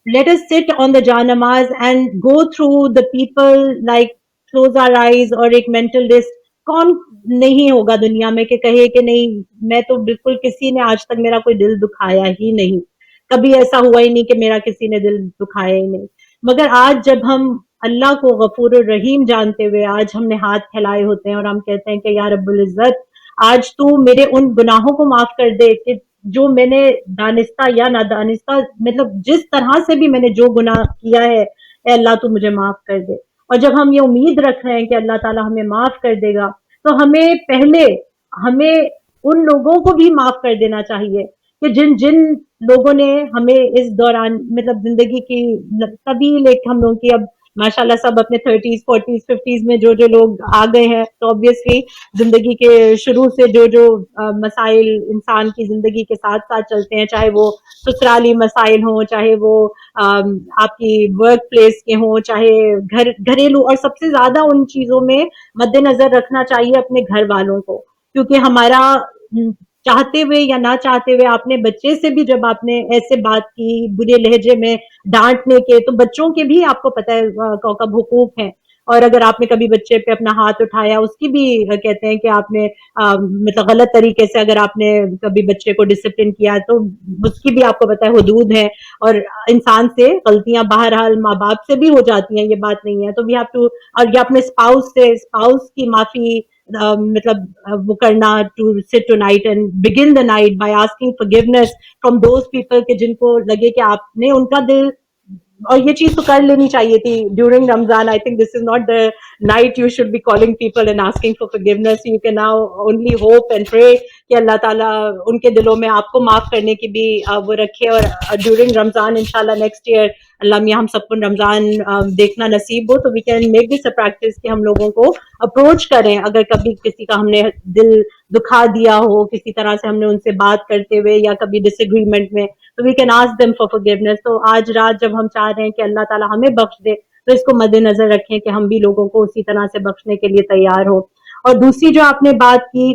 let us sit on the janamaz and go through the people, like close our eyes, اور ایک mental list. کون نہیں ہوگا دنیا میں کہ کہے کہ نہیں میں تو بالکل کسی نے آج تک میرا کوئی دل دکھایا ہی نہیں, کبھی ایسا ہوا ہی نہیں کہ میرا کسی نے دل دکھایا ہی نہیں. مگر آج جب ہم اللہ کو غفور الرحیم جانتے ہوئے آج ہم نے ہاتھ پھیلائے ہوتے ہیں اور ہم کہتے ہیں کہ یا رب العزت آج تو میرے ان گناہوں کو معاف کر دے کہ جو میں نے دانستہ یا نادانستہ, مطلب جس طرح سے بھی میں نے جو گناہ کیا ہے, اے اللہ تو مجھے معاف کر دے. اور جب ہم یہ امید رکھ رہے ہیں کہ اللہ تعالیٰ ہمیں معاف کر دے گا تو ہمیں ان لوگوں کو بھی معاف کر دینا چاہیے کہ جن لوگوں نے ہمیں اس دوران مطلب زندگی کی طویل ایک ہم لوگوں کی اب ماشاءاللہ سب اپنے 30s 40s 50s میں جو لوگ آ گئے ہیں تو obviously زندگی کے شروع سے جو مسائل انسان کی زندگی کے ساتھ ساتھ چلتے ہیں, چاہے وہ سسرالی مسائل ہوں, چاہے وہ آپ کی ورک پلیس کے ہوں, چاہے گھریلو, اور سب سے زیادہ ان چیزوں میں مد نظر رکھنا چاہیے اپنے گھر والوں کو, کیونکہ ہمارا چاہتے ہوئے یا نہ چاہتے ہوئے اپنے بچے سے بھی جب آپ نے ایسے بات کی برے لہجے میں ڈانٹنے کے, تو بچوں کے بھی آپ کو پتہ ہے کوکب حقوق ہیں, اور اگر آپ نے کبھی بچے پہ اپنا ہاتھ اٹھایا اس کی بھی کہتے ہیں کہ آپ نے مطلب غلط طریقے سے اگر آپ نے کبھی بچے کو ڈسپلن کیا تو اس کی بھی آپ کو پتہ ہے حدود ہے, اور انسان سے غلطیاں بہرحال ماں باپ سے بھی ہو جاتی ہیں, یہ بات نہیں ہے. تو وی ہیو ٹو, اور یہ اپنے اسپاؤس کی معافی مطلب وہ کرنا, to sit tonight and begin the night by asking forgiveness from those people کہ جن کو لگے کہ آپ نے ان کا دل, اور یہ چیز تو کر لینی چاہیے تھی during Ramzan. I think this is not the night you should be calling people and asking for forgiveness. You can now only hope and pray کہ اللہ تعالیٰ ان کے دلوں میں آپ کو معاف کرنے کی بھی وہ رکھے, اور ڈیورنگ رمضان انشاءاللہ نیکسٹ ایئر اللہ میاں ہم سب کو رمضان دیکھنا نصیب ہو تو we can make this a practice کہ ہم لوگوں کو اپروچ کریں اگر کبھی کسی کا ہم نے دل دکھا دیا ہو کسی طرح سے, ہم نے ان سے بات کرتے ہوئے یا کبھی ڈس ایگریمنٹ میں, تو we can ask them for forgiveness. تو آج رات جب ہم چاہ رہے ہیں کہ اللہ تعالیٰ ہمیں بخش دے تو اس کو مد نظر رکھیں کہ ہم بھی لوگوں کو اسی طرح سے بخشنے کے لیے تیار ہو. اور دوسری جو آپ نے بات کی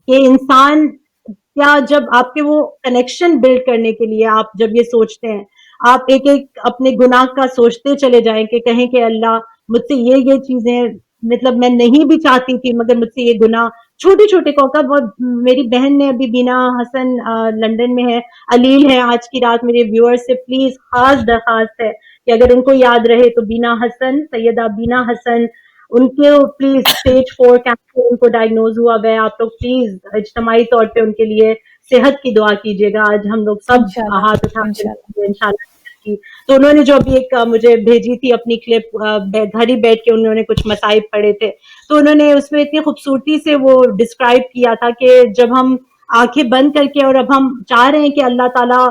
کہ انسان کیا جب آپ کے وہ کنیکشن بلڈ کرنے کے لیے آپ جب یہ سوچتے ہیں, آپ ایک ایک اپنے گناہ کا سوچتے چلے جائیں کہ کہیں کہ اللہ مجھ سے یہ چیزیں مطلب میں نہیں بھی چاہتی تھی مگر مجھ سے یہ گناہ چھوٹے چھوٹے کوکب. اور میری بہن نے ابھی بینا حسن لندن میں ہے, علیل ہے, آج کی رات میرے ویور سے پلیز خاص درخواست ہے کہ اگر ان کو یاد رہے تو بینا حسن, سیدہ بینا حسن, ان کے پلیز اسٹیج 4 کینسر ان کو ڈائگنوز ہوا گیا. آپ لوگ پلیز اجتماعی طور پہ ان کے لیے صحت کی دعا کیجیے گا. آج ہم لوگ سب انشاءاللہ ہاتھ اٹھا کے انشاءاللہ. انشاءاللہ کی. تو انہوں نے جو ابھی ایک مجھے بھیجی تھی اپنی کلپ, گھر ہی بیٹھ کے انہوں نے کچھ مصائب پڑھے تھے, تو انہوں نے اس میں اتنی خوبصورتی سے وہ ڈسکرائب کیا تھا کہ جب ہم آنکھیں بند کر کے اور اب ہم چاہ رہے ہیں کہ اللہ تعالیٰ,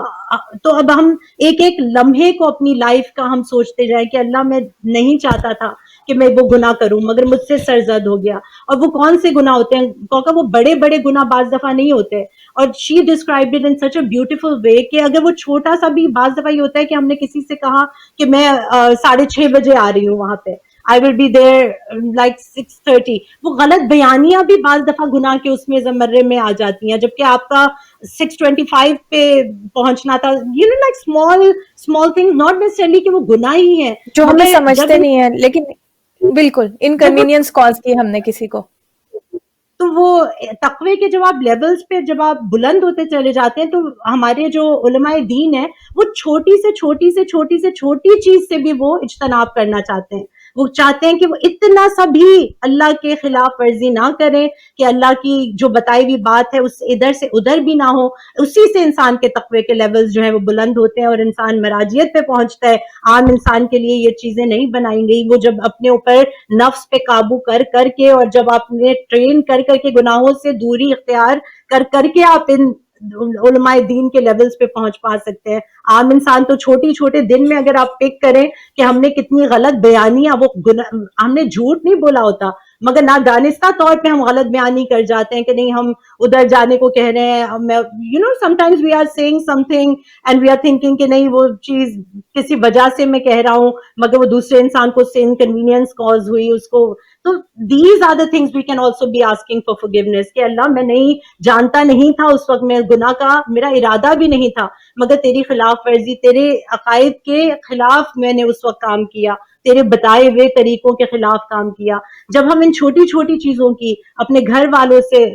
تو اب ہم ایک ایک لمحے کو اپنی لائف کا ہم سوچتے جائیں کہ اللہ میں نہیں چاہتا تھا کہ میں وہ گناہ کروں مگر مجھ سے سرزد ہو گیا. اور وہ کون سے گناہ ہوتے ہیں کیونکہ وہ بڑے بڑے گناہ بعض دفعہ نہیں ہوتے, اور she described it in such a beautiful way کہ اگر وہ چھوٹا سا بھی, بعض دفعہ یہ ہوتا ہے کہ ہم نے کسی سے کہا کہ میں 6:30 بجے آ رہی ہوں وہاں پہ, I will be there like 6:30, وہ غلط بیانیاں بھی بعض دفعہ گناہ کے اس میں زمرے میں آ جاتی ہیں, جبکہ آپ کا 6:25 پہ پہنچنا تھا. you know like small things, not necessarily کہ وہ گناہ ہی ہیں جو ہمیں مگر سمجھتے نہیں ہیں, لیکن بالکل انکنوینئنس کاز کی ہم نے کسی کو. تو وہ تقوی کے جب آپ لیولز پہ جب آپ بلند ہوتے چلے جاتے ہیں تو ہمارے جو علماء دین ہیں وہ چھوٹی سے چھوٹی چیز سے بھی وہ اجتناب کرنا چاہتے ہیں. وہ چاہتے ہیں کہ وہ اتنا سا بھی اللہ کے خلاف ورزی نہ کریں کہ اللہ کی جو بتائی ہوئی بات ہے اس ادھر سے ادھر بھی نہ ہو. اسی سے انسان کے تقوی کے لیولز جو ہیں وہ بلند ہوتے ہیں اور انسان مراجیت پہ پہنچتا ہے. عام انسان کے لیے یہ چیزیں نہیں بنائی گئی. وہ جب اپنے اوپر نفس پہ قابو کر کے اور جب آپ نے ٹرین کر کے گناہوں سے دوری اختیار کر کے آپ ان علماء دین کے لیولز پہ پہنچ پا سکتے ہیں. عام انسان تو چھوٹے دن میں اگر آپ پک کریں کہ ہم نے کتنی غلط بیانیاں, ہم نے جھوٹ نہیں بولا ہوتا مگر نادانستہ طور پہ ہم غلط بیانی کر جاتے ہیں کہ نہیں ہم ادھر جانے کو کہہ رہے ہیں. Sometimes we are seeing something and we are thinking کہ نہیں وہ چیز کسی وجہ سے میں کہہ رہا ہوں مگر وہ دوسرے انسان کو انکنوینئنس کاز ہوئی اس کو. تو these are the things we can also be asking for forgiveness کہ اللہ میں نہیں جانتا نہیں تھا اس وقت, میں گناہ کا میرا ارادہ بھی نہیں تھا مگر تیری خلاف ورزی, تیرے عقائد کے خلاف میں نے اس وقت کام کیا, تیرے بتائے ہوئے طریقوں کے خلاف کام کیا. جب ہم ان چھوٹی چیزوں کی اپنے گھر والوں سے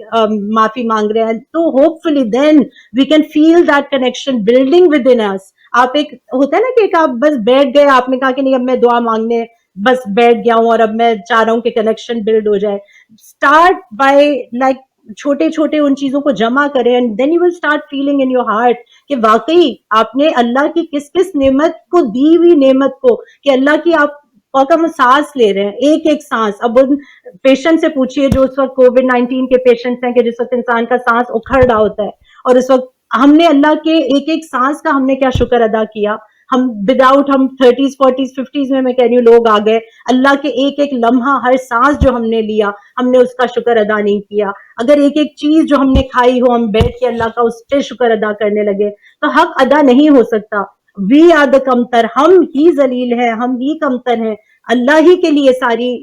معافی مانگ رہے ہیں تو hopefully then we can feel that connection building within us. آپ ایک ہوتا ہے نا کہ ایک آپ بس بیٹھ گئے, آپ نے کہا کہ نہیں اب میں دعا مانگنے بس بیٹھ گیا ہوں اور اب میں چاہ رہا ہوں کہ کنیکشن بلڈ ہو جائے. اسٹارٹ بائی لائک چھوٹے ان چیزوں کو جمع کریں and then you will start feeling in your heart کہ واقعی آپ نے اللہ کی کس نعمت کو, دی ہوئی نعمت کو, کہ اللہ کی آپ ہم سانس لے رہے ہیں ایک سانس. اب ان پیشنٹ سے پوچھئے جو اس وقت کووڈ-19 کے پیشنٹس ہیں کہ جس وقت انسان کا سانس اکھڑ رہا ہوتا ہے اور اس وقت ہم نے اللہ کے ایک سانس کا ہم نے کیا شکر ادا کیا. ہم وداؤٹ ہم 30s 40s 50s میں کہہ رہی ہوں لوگ آ گئے, اللہ کے ایک لمحہ ہر سانس جو ہم نے لیا ہم نے اس کا شکر ادا نہیں کیا. اگر ایک چیز جو ہم نے کھائی ہو ہم بیٹھ کے اللہ کا اس پہ شکر ادا کرنے لگے تو حق ادا نہیں ہو سکتا. وی آر دا کمتر, ہم ہی ذلیل ہیں, ہم ہی کمتر ہیں. اللہ ہی کے لیے ساری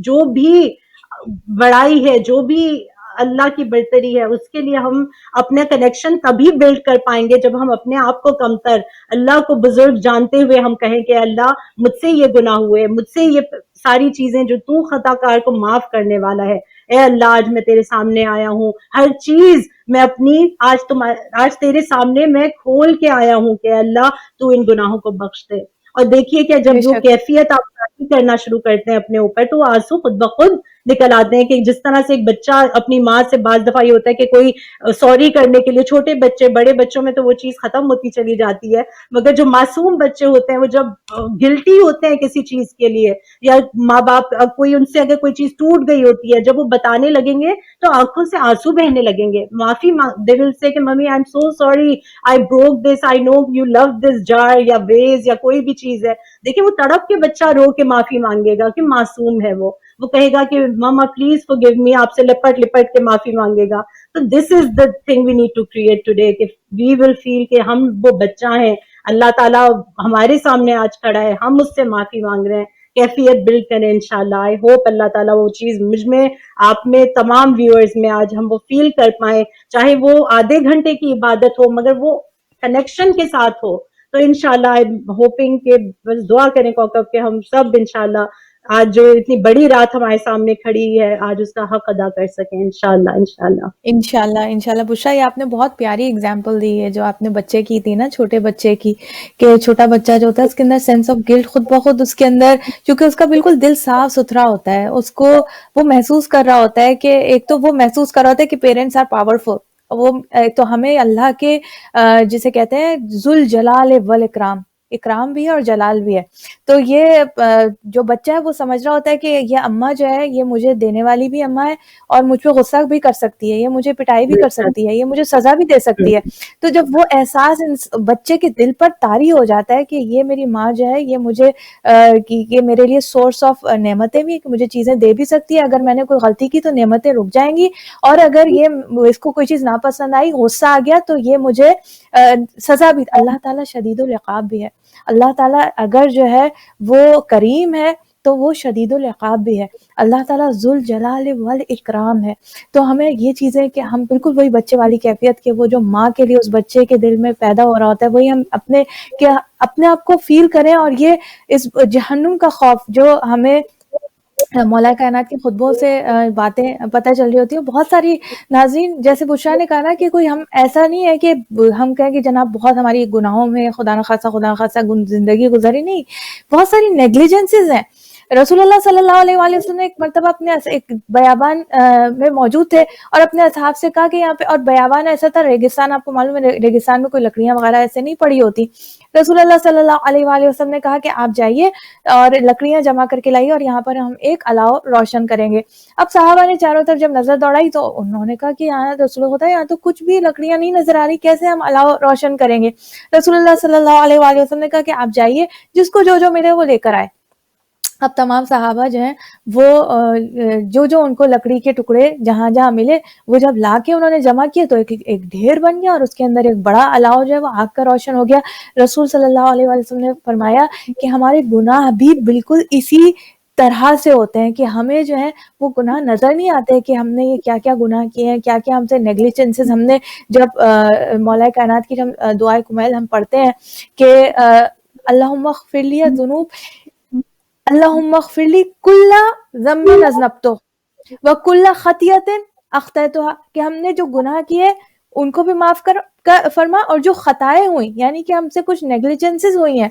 جو بھی بڑائی ہے, جو بھی اللہ کی برتری ہے, اس کے لیے ہم اپنا کنیکشن تبھی بلڈ کر پائیں گے جب ہم اپنے آپ کو کمتر, اللہ کو بزرگ جانتے ہوئے ہم کہیں کہ اللہ مجھ سے یہ گناہ ہوئے, مجھ سے یہ ساری چیزیں جو تو خطا کار کو معاف کرنے والا ہے. اے اللہ آج میں تیرے سامنے آیا ہوں, ہر چیز میں اپنی آج تیرے سامنے میں کھول کے آیا ہوں کہ اللہ تو ان گناہوں کو بخش دے. اور دیکھیے کہ جب وہ کیفیت آپ کرنا شروع کرتے ہیں اپنے اوپر تو آنسو خود بخود نکل آتے ہیں. کہ جس طرح سے ایک بچہ اپنی ماں سے بعض دفعہ یہ ہوتا ہے کہ کوئی سوری کرنے کے لیے, چھوٹے بچے, بڑے بچوں میں تو وہ چیز ختم ہوتی چلی جاتی ہے مگر جو معصوم بچے ہوتے ہیں وہ جب گلٹی ہوتے ہیں کسی چیز کے لیے یا ماں باپ کوئی ان سے اگر کوئی چیز ٹوٹ گئی ہوتی ہے, جب وہ بتانے لگیں گے تو آنکھوں سے آنسو بہنے لگیں گے. معافی they will say کہ mummy I am so sorry, I broke this, I know you love this jar یا ویز یا کوئی بھی چیز ہے. دیکھیں وہ تڑپ کے بچہ رو کے معافی مانگے گا کہ معصوم ہے وہ کہے گا کہ ماما پلیز forgive me, آپ سے لپٹ کے معافی مانگے گا. تو this is the thing we need to create today کہ we will feel کہ ہم وہ بچہ ہیں, اللہ تعالیٰ ہمارے سامنے آج کھڑا ہے, ہم اس سے معافی مانگ رہے ہیں. کیفیت بلڈ کریں انشاءاللہ. آئی ہوپ اللہ تعالیٰ وہ چیز مجھ میں, آپ میں, تمام ویورز میں آج ہم وہ فیل کر پائیں, چاہے وہ آدھے گھنٹے کی عبادت ہو مگر وہ کنیکشن کے ساتھ ہو. تو انشاءاللہ آئی ایم ہوپنگ کہ بس دعا کریں کوکب کہ ہم سب انشاءاللہ آج جو اتنی بڑی رات ہمارے سامنے کھڑی ہے آج اس کا حق ادا کر سکیں انشاءاللہ. بشرا یہ آپ نے بہت پیاری اگزامپل دی ہے جو آپ نے بچے کی تھی نا, چھوٹے بچے کی, کہ چھوٹا بچہ جو ہوتا ہے اس کے اندر سینس آف گلٹ خود بخود اس کے اندر, کیونکہ اس کا بالکل دل صاف ستھرا ہوتا ہے, اس کو وہ محسوس کر رہا ہوتا ہے کہ ایک تو وہ محسوس کر رہا ہوتا ہے کہ پیرنٹس آر پاورفل, وہ تو ہمیں اللہ کے جسے کہتے ہیں ذوال جلال والاکرام, اکرام بھی ہے اور جلال بھی ہے. تو یہ جو بچہ ہے وہ سمجھ رہا ہوتا ہے کہ یہ اماں جو ہے یہ مجھے دینے والی بھی اماں ہے اور مجھ پہ غصہ بھی کر سکتی ہے, یہ مجھے پٹائی بھی کر سکتی ہے, یہ مجھے سزا بھی دے سکتی ہے. تو جب وہ احساس بچے کے دل پر طاری ہو جاتا ہے کہ یہ میری ماں جو ہے یہ مجھے یہ میرے لیے سورس آف نعمتیں بھی, کہ مجھے چیزیں دے بھی سکتی ہے, اگر میں نے کوئی غلطی کی تو نعمتیں رک جائیں گی, اور اگر یہ اس کو کوئی چیز ناپسند آئی, غصہ آ گیا تو یہ مجھے سزا بھی. اللہ تعالیٰ شدید العقاب بھی ہے, اللہ تعالیٰ اگر جو ہے وہ کریم ہے تو وہ شدید العقاب بھی ہے, اللہ تعالیٰ ذوال جلال والاکرام ہے. تو ہمیں یہ چیزیں کہ ہم بالکل وہی بچے والی کیفیت کہ وہ جو ماں کے لیے اس بچے کے دل میں پیدا ہو رہا ہوتا ہے وہی ہم اپنے آپ کو فیل کریں, اور یہ اس جہنم کا خوف جو ہمیں مولا کائنات کے خطبوں سے باتیں پتہ چل رہی ہوتی ہیں. بہت ساری ناظرین جیسے بشرا نے کہا نا کہ کوئی ہم ایسا نہیں ہے کہ ہم کہیں کہ جناب بہت ہماری گناہوں میں خدا نخواستہ زندگی گزری. نہیں, بہت ساری نیگلیجنسز ہیں. رسول اللہ صلی اللہ علیہ وآلہ وسلم نے ایک مرتبہ اپنے ایک بیابان میں موجود تھے اور اپنے اصحاب سے کہا کہ یہاں پہ, اور بیابان ایسا تھا, ریگستان, آپ کو معلوم ہے ریگستان میں کوئی لکڑیاں وغیرہ ایسے نہیں پڑی ہوتی. رسول اللہ صلی اللہ علیہ وآلہ وسلم نے کہا کہ آپ جائیے اور لکڑیاں جمع کر کے لائیے اور یہاں پر ہم ایک الاؤ روشن کریں گے. اب صحابہ نے چاروں طرف جب نظر دوڑائی تو انہوں نے کہا کہ یہاں رسول خدا یہاں تو کچھ بھی لکڑیاں نہیں نظر آ رہی, کیسے ہم الاؤ روشن کریں گے؟ رسول اللہ صلی اللہ علیہ وآلہ وسلم نے کہا کہ آپ جائیے, جس کو جو ملے وہ لے کر آئے. اب تمام صحابہ جو ہیں وہ جو ان کو لکڑی کے ٹکڑے جہاں جہاں ملے وہ جب لا کے انہوں نے جمع کیے تو ایک ڈھیر بن گیا اور اس کے اندر ایک بڑا الاؤ جو ہے وہ آگ کا روشن ہو گیا. رسول صلی اللہ علیہ وسلم نے فرمایا کہ ہمارے گناہ بھی بالکل اسی طرح سے ہوتے ہیں کہ ہمیں جو ہے وہ گناہ نظر نہیں آتے کہ ہم نے یہ کیا کیا گناہ کیے ہیں, کیا کیا ہم سے نیگلیجنسز ہم نے. جب مولا کائنات کی جب دعائے کمیل ہم پڑھتے ہیں کہ اللہم اغفر لی الذنوب, اللہم اغفر لی کل ذنب اذنبتہ وکل خطیۃ اخطأتھا, کہ ہم نے جو گناہ کیے ان کو بھی معاف فرما, اور جو خطائیں ہوئیں یعنی کہ ہم سے کچھ نیگلیجنسز ہوئی ہیں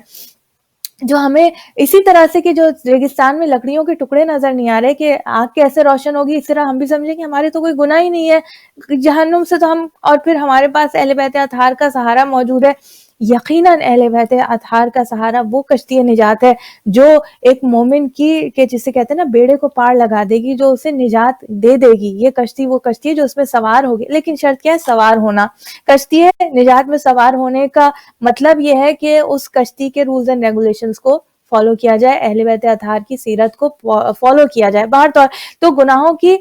جو ہمیں اسی طرح سے کہ جو ریگستان میں لکڑیوں کے ٹکڑے نظر نہیں آ رہے کہ آگ کیسے روشن ہوگی, اس طرح ہم بھی سمجھیں کہ ہمارے تو کوئی گناہ ہی نہیں ہے جہنم سے تو ہم, اور پھر ہمارے پاس اہل بیت اطہار کا سہارا موجود ہے. یقیناً اہل بیت اطہار کا سہارا وہ کشتی نجات ہے جو ایک مومن کی کہ جسے کہتے ہیں نا بیڑے کو پار لگا دے گی, جو اسے نجات دے دے گی. یہ کشتی وہ کشتی ہے جو اس میں سوار ہوگی, لیکن شرط کیا ہے؟ سوار ہونا. کشتی ہے نجات میں سوار ہونے کا مطلب یہ ہے کہ اس کشتی کے رولز اینڈ ریگولیشنز کو فالو کیا جائے, اہل بیت اطہار کی سیرت کو فالو کیا جائے. باہر تو گناہوں کی,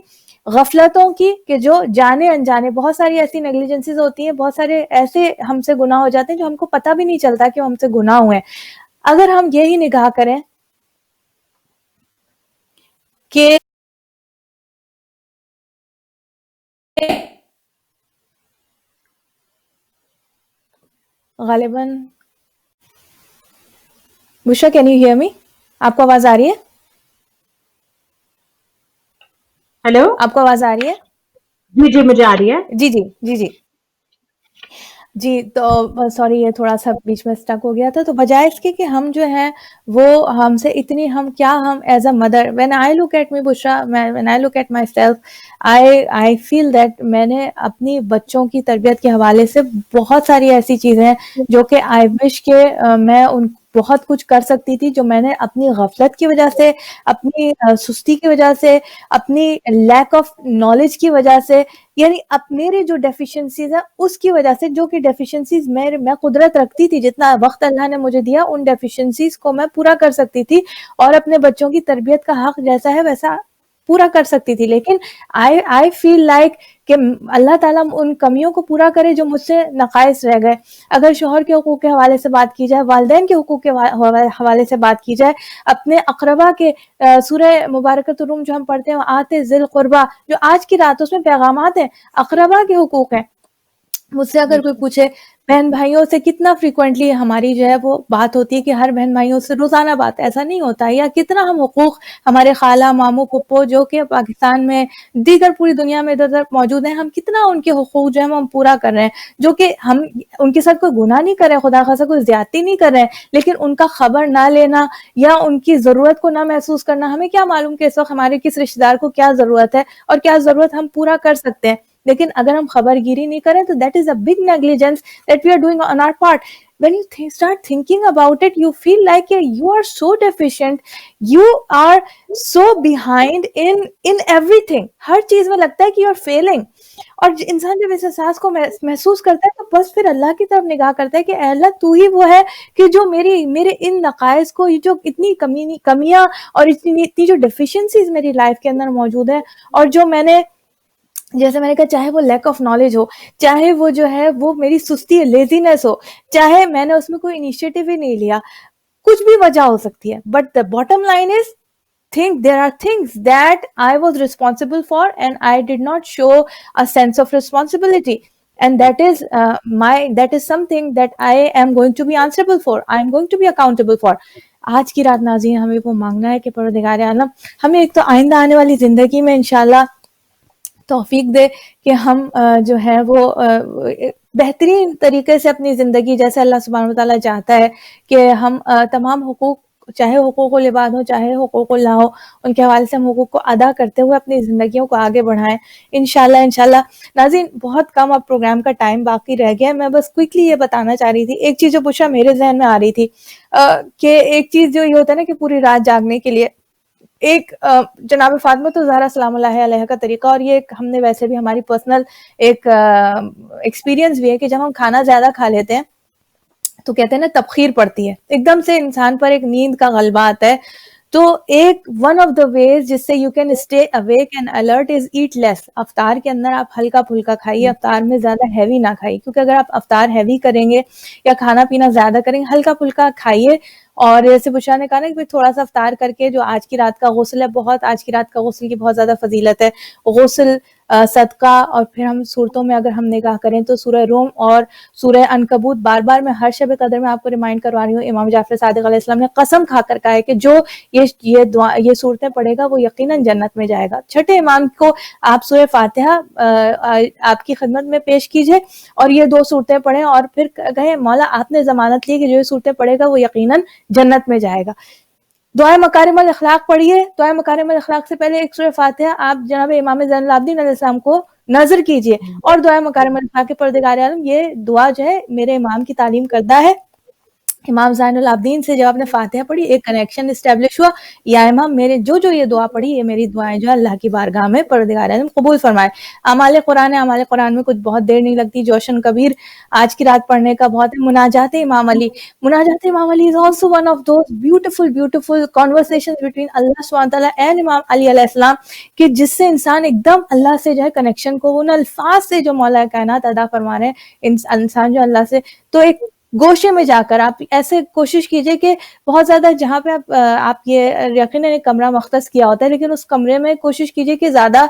غفلتوں کی کہ جو جانے انجانے بہت ساری ایسی نیگلیجنسز ہوتی ہیں, بہت سارے ایسے ہم سے گناہ ہو جاتے ہیں جو ہم کو پتہ بھی نہیں چلتا کہ ہم سے گناہ ہوئے. اگر ہم یہی نگاہ کریں کہ غالباً بشرا, کین یو ہیئر می؟ آپ کو آواز آ رہی ہے؟ ہیلو, آپ کو آواز آ رہی ہے؟ جی مجھے آ رہی ہے. جی جی جی جی جی. تو سوری یہ تھوڑا سا بیچ میں اسٹک ہو گیا تھا. تو بجائے اس کے کہ ہم جو ہیں وہ ہم سے اتنی ہم as a mother, when I look at me Bushra, when I look at myself I feel that میں نے اپنی بچوں کی تربیت کے حوالے سے بہت ساری ایسی چیزیں ہیں جو کہ آئی وش کہ میں ان بہت کچھ کر سکتی تھی, جو میں نے اپنی غفلت کی وجہ سے, اپنی سستی کی وجہ سے, اپنی لیک آف نالج کی وجہ سے, یعنی اب میرے جو ڈیفیشنسیز ہیں اس کی وجہ سے, جو کہ ڈیفیشنسیز میں قدرت رکھتی تھی, جتنا وقت اللہ نے مجھے دیا ان ڈیفیشنسیز کو میں پورا کر سکتی تھی اور اپنے بچوں کی تربیت کا حق جیسا ہے ویسا پورا کر سکتی تھی. لیکن آئی فیل لائک کہ اللہ تعالیٰ ان کمیوں کو پورا کرے جو مجھ سے نقائص رہ گئے. اگر شوہر کے حقوق کے حوالے سے بات کی جائے, والدین کے حقوق کے حوالے سے بات کی جائے, اپنے اقربا کے سورہ مبارکۃ الروم جو ہم پڑھتے ہیں آتے ذی القربہ, جو آج کی رات اس میں پیغامات ہیں, اقربا کے حقوق ہیں. مجھ سے اگر کوئی پوچھے بہن بھائیوں سے کتنا فریکوینٹلی ہماری جو ہے وہ بات ہوتی ہے کہ ہر بہن بھائیوں سے روزانہ بات, ایسا نہیں ہوتا, یا کتنا ہم حقوق ہمارے خالہ ماموں پھپھو جو کہ پاکستان میں دیگر پوری دنیا میں ادھر ادھر موجود ہیں, ہم کتنا ان کے حقوق جو ہے ہم پورا کر رہے ہیں, جو کہ ہم ان کے ساتھ کوئی گناہ نہیں کر رہے, خدا خاصا کوئی زیادتی نہیں کر رہے ہیں, لیکن ان کا خبر نہ لینا یا ان کی ضرورت کو نہ محسوس کرنا, ہمیں کیا معلوم کہ اس وقت ہمارے کس رشتہ دار کو کیا ضرورت ہے اور کیا ضرورت ہم پورا کر سکتے ہیں. لیکن اگر ہم خبر گیری نہیں کریں تو that is a big negligence that we are doing on our part. When you start thinking about it, you feel like you are so deficient, you are so behind in everything. ہر چیز میں لگتا ہے کہ you are failing. اور انسان جب اس احساس کو محسوس کرتا ہے تو بس پھر اللہ کی طرف نگاہ کرتا ہے کہ اے اللہ تو ہی وہ ہے کہ جو میرے ان نقائص کو, جو اتنی کمیاں اور اتنی جو ڈیفیشنسیز میری لائف کے اندر موجود ہے, اور جو میں نے جیسے میں نے کہا چاہے وہ لیک آف نالج ہو, چاہے وہ جو ہے وہ میری سستی لیزینس ہو, چاہے میں نے اس میں کوئی انیشیٹو ہی نہیں لیا, کچھ بھی وجہ ہو سکتی ہے, but the bottom line is there are things that I was responsible for and I did not show a sense of responsibility, and that is something that I am going to be answerable for, I am going to be accountable for. آج کی رات ناظرین ہمیں وہ مانگنا ہے کہ پروردگار عالم ہمیں ایک تو آئندہ آنے والی زندگی میں انشاءاللہ توفیق دے کہ ہم جو ہے وہ بہترین طریقے سے اپنی زندگی جیسے اللہ سبحانہ وتعالیٰ چاہتا ہے کہ ہم تمام حقوق، چاہے حقوق العباد ہو چاہے حقوق اللہ ہو، ان کے حوالے سے ہم حقوق کو ادا کرتے ہوئے اپنی زندگیوں کو آگے بڑھائیں انشاءاللہ. ناظرین بہت کم اب پروگرام کا ٹائم باقی رہ گیا ہے. میں بس کوئکلی یہ بتانا چاہ رہی تھی، ایک چیز جو پوچھا میرے ذہن میں آ رہی تھی کہ ایک چیز جو یہ ہوتا ہے نا کہ پوری رات جاگنے کے لیے ایک جناب فاطمہ الزہرا سلام اللہ علیہ کا طریقہ، اور یہ ہم نے ویسے بھی ہماری پرسنل ایک ایکسپیرینس بھی ہے کہ جب ہم کھانا زیادہ کھا لیتے ہیں تو کہتے ہیں نا تبخیر پڑتی ہے، ایک دم سے انسان پر ایک نیند کا غلبہ آتا ہے. تو ایک ون آف دا ویز جس سے you can stay awake and alert is at least. افطار کے اندر آپ ہلکا پھلکا کھائیے، افطار میں زیادہ ہیوی نہ کھائیے، کیونکہ اگر آپ افطار ہیوی کریں گے یا کھانا پینا زیادہ کریں گے، ہلکا پھلکا کھائیے. اور جیسے بشرا نے کہا نا کہ تھوڑا سا افطار کر کے جو آج کی رات کا غسل ہے، بہت آج کی رات کا غسل کی بہت زیادہ فضیلت ہے. غسل، صدقہ، اور پھر ہم صورتوں میں اگر ہم نگاہ کریں تو سورہ روم اور سورہ عنکبوت بار بار میں ہر شب قدر میں آپ کو ریمائنڈ کروا رہی ہوں. امام جعفر صادق علیہ السلام نے قسم کھا کر کہا ہے کہ جو یہ صورتیں پڑھے گا وہ یقیناً جنت میں جائے گا. چھٹے امام کو آپ سورہ فاتحہ آپ کی خدمت میں پیش کیجئے اور یہ 2 صورتیں پڑھیں اور پھر کہیں مولا آپ نے ضمانت لی کہ جو یہ صورتیں پڑھے گا وہ یقیناً جنت میں جائے گا. دعائے مکارم الاخلاق پڑھیے. دعائے مکارم الاخلاق سے پہلے ایک سورہ فاتحہ آپ جناب امام زین العابدین علیہ السلام کو نظر کیجئے اور دعائے مکارم الاخلاق کے پروردگار عالم یہ دعا جو ہے میرے امام کی تعلیم کردہ ہے. امام زین العابدین سے جب آپ نے فاتحہ پڑھی ایک کنیکشن اسٹیبلش ہوا، یا امام میرے جو یہ دعا پڑھی یہ میری دعائیں جو اللہ کی بارگاہ میں پروردگار عالم قبول فرمائے. اعمال قرآن ہے، اعمال قرآن میں کچھ بہت دیر نہیں لگتی. جوشن کبیر آج کی رات پڑھنے کا بہت ہے. مناجات امام علی is also one of those beautiful conversations between Allah subhanahu wa ta'ala and امام علی علیہ السلام کہ جس سے انسان ایک دم اللہ سے جو ہے کنیکشن کو ان الفاظ سے جو مولا کائنات ادا فرما رہے ہیں انسان جو اللہ سے. تو ایک گوشے میں جا کر آپ ایسے کوشش کیجئے کہ بہت زیادہ جہاں پہ آپ یہ یقیناً ایک کمرہ مختص کیا ہوتا ہے لیکن اس کمرے میں کوشش کیجئے کہ زیادہ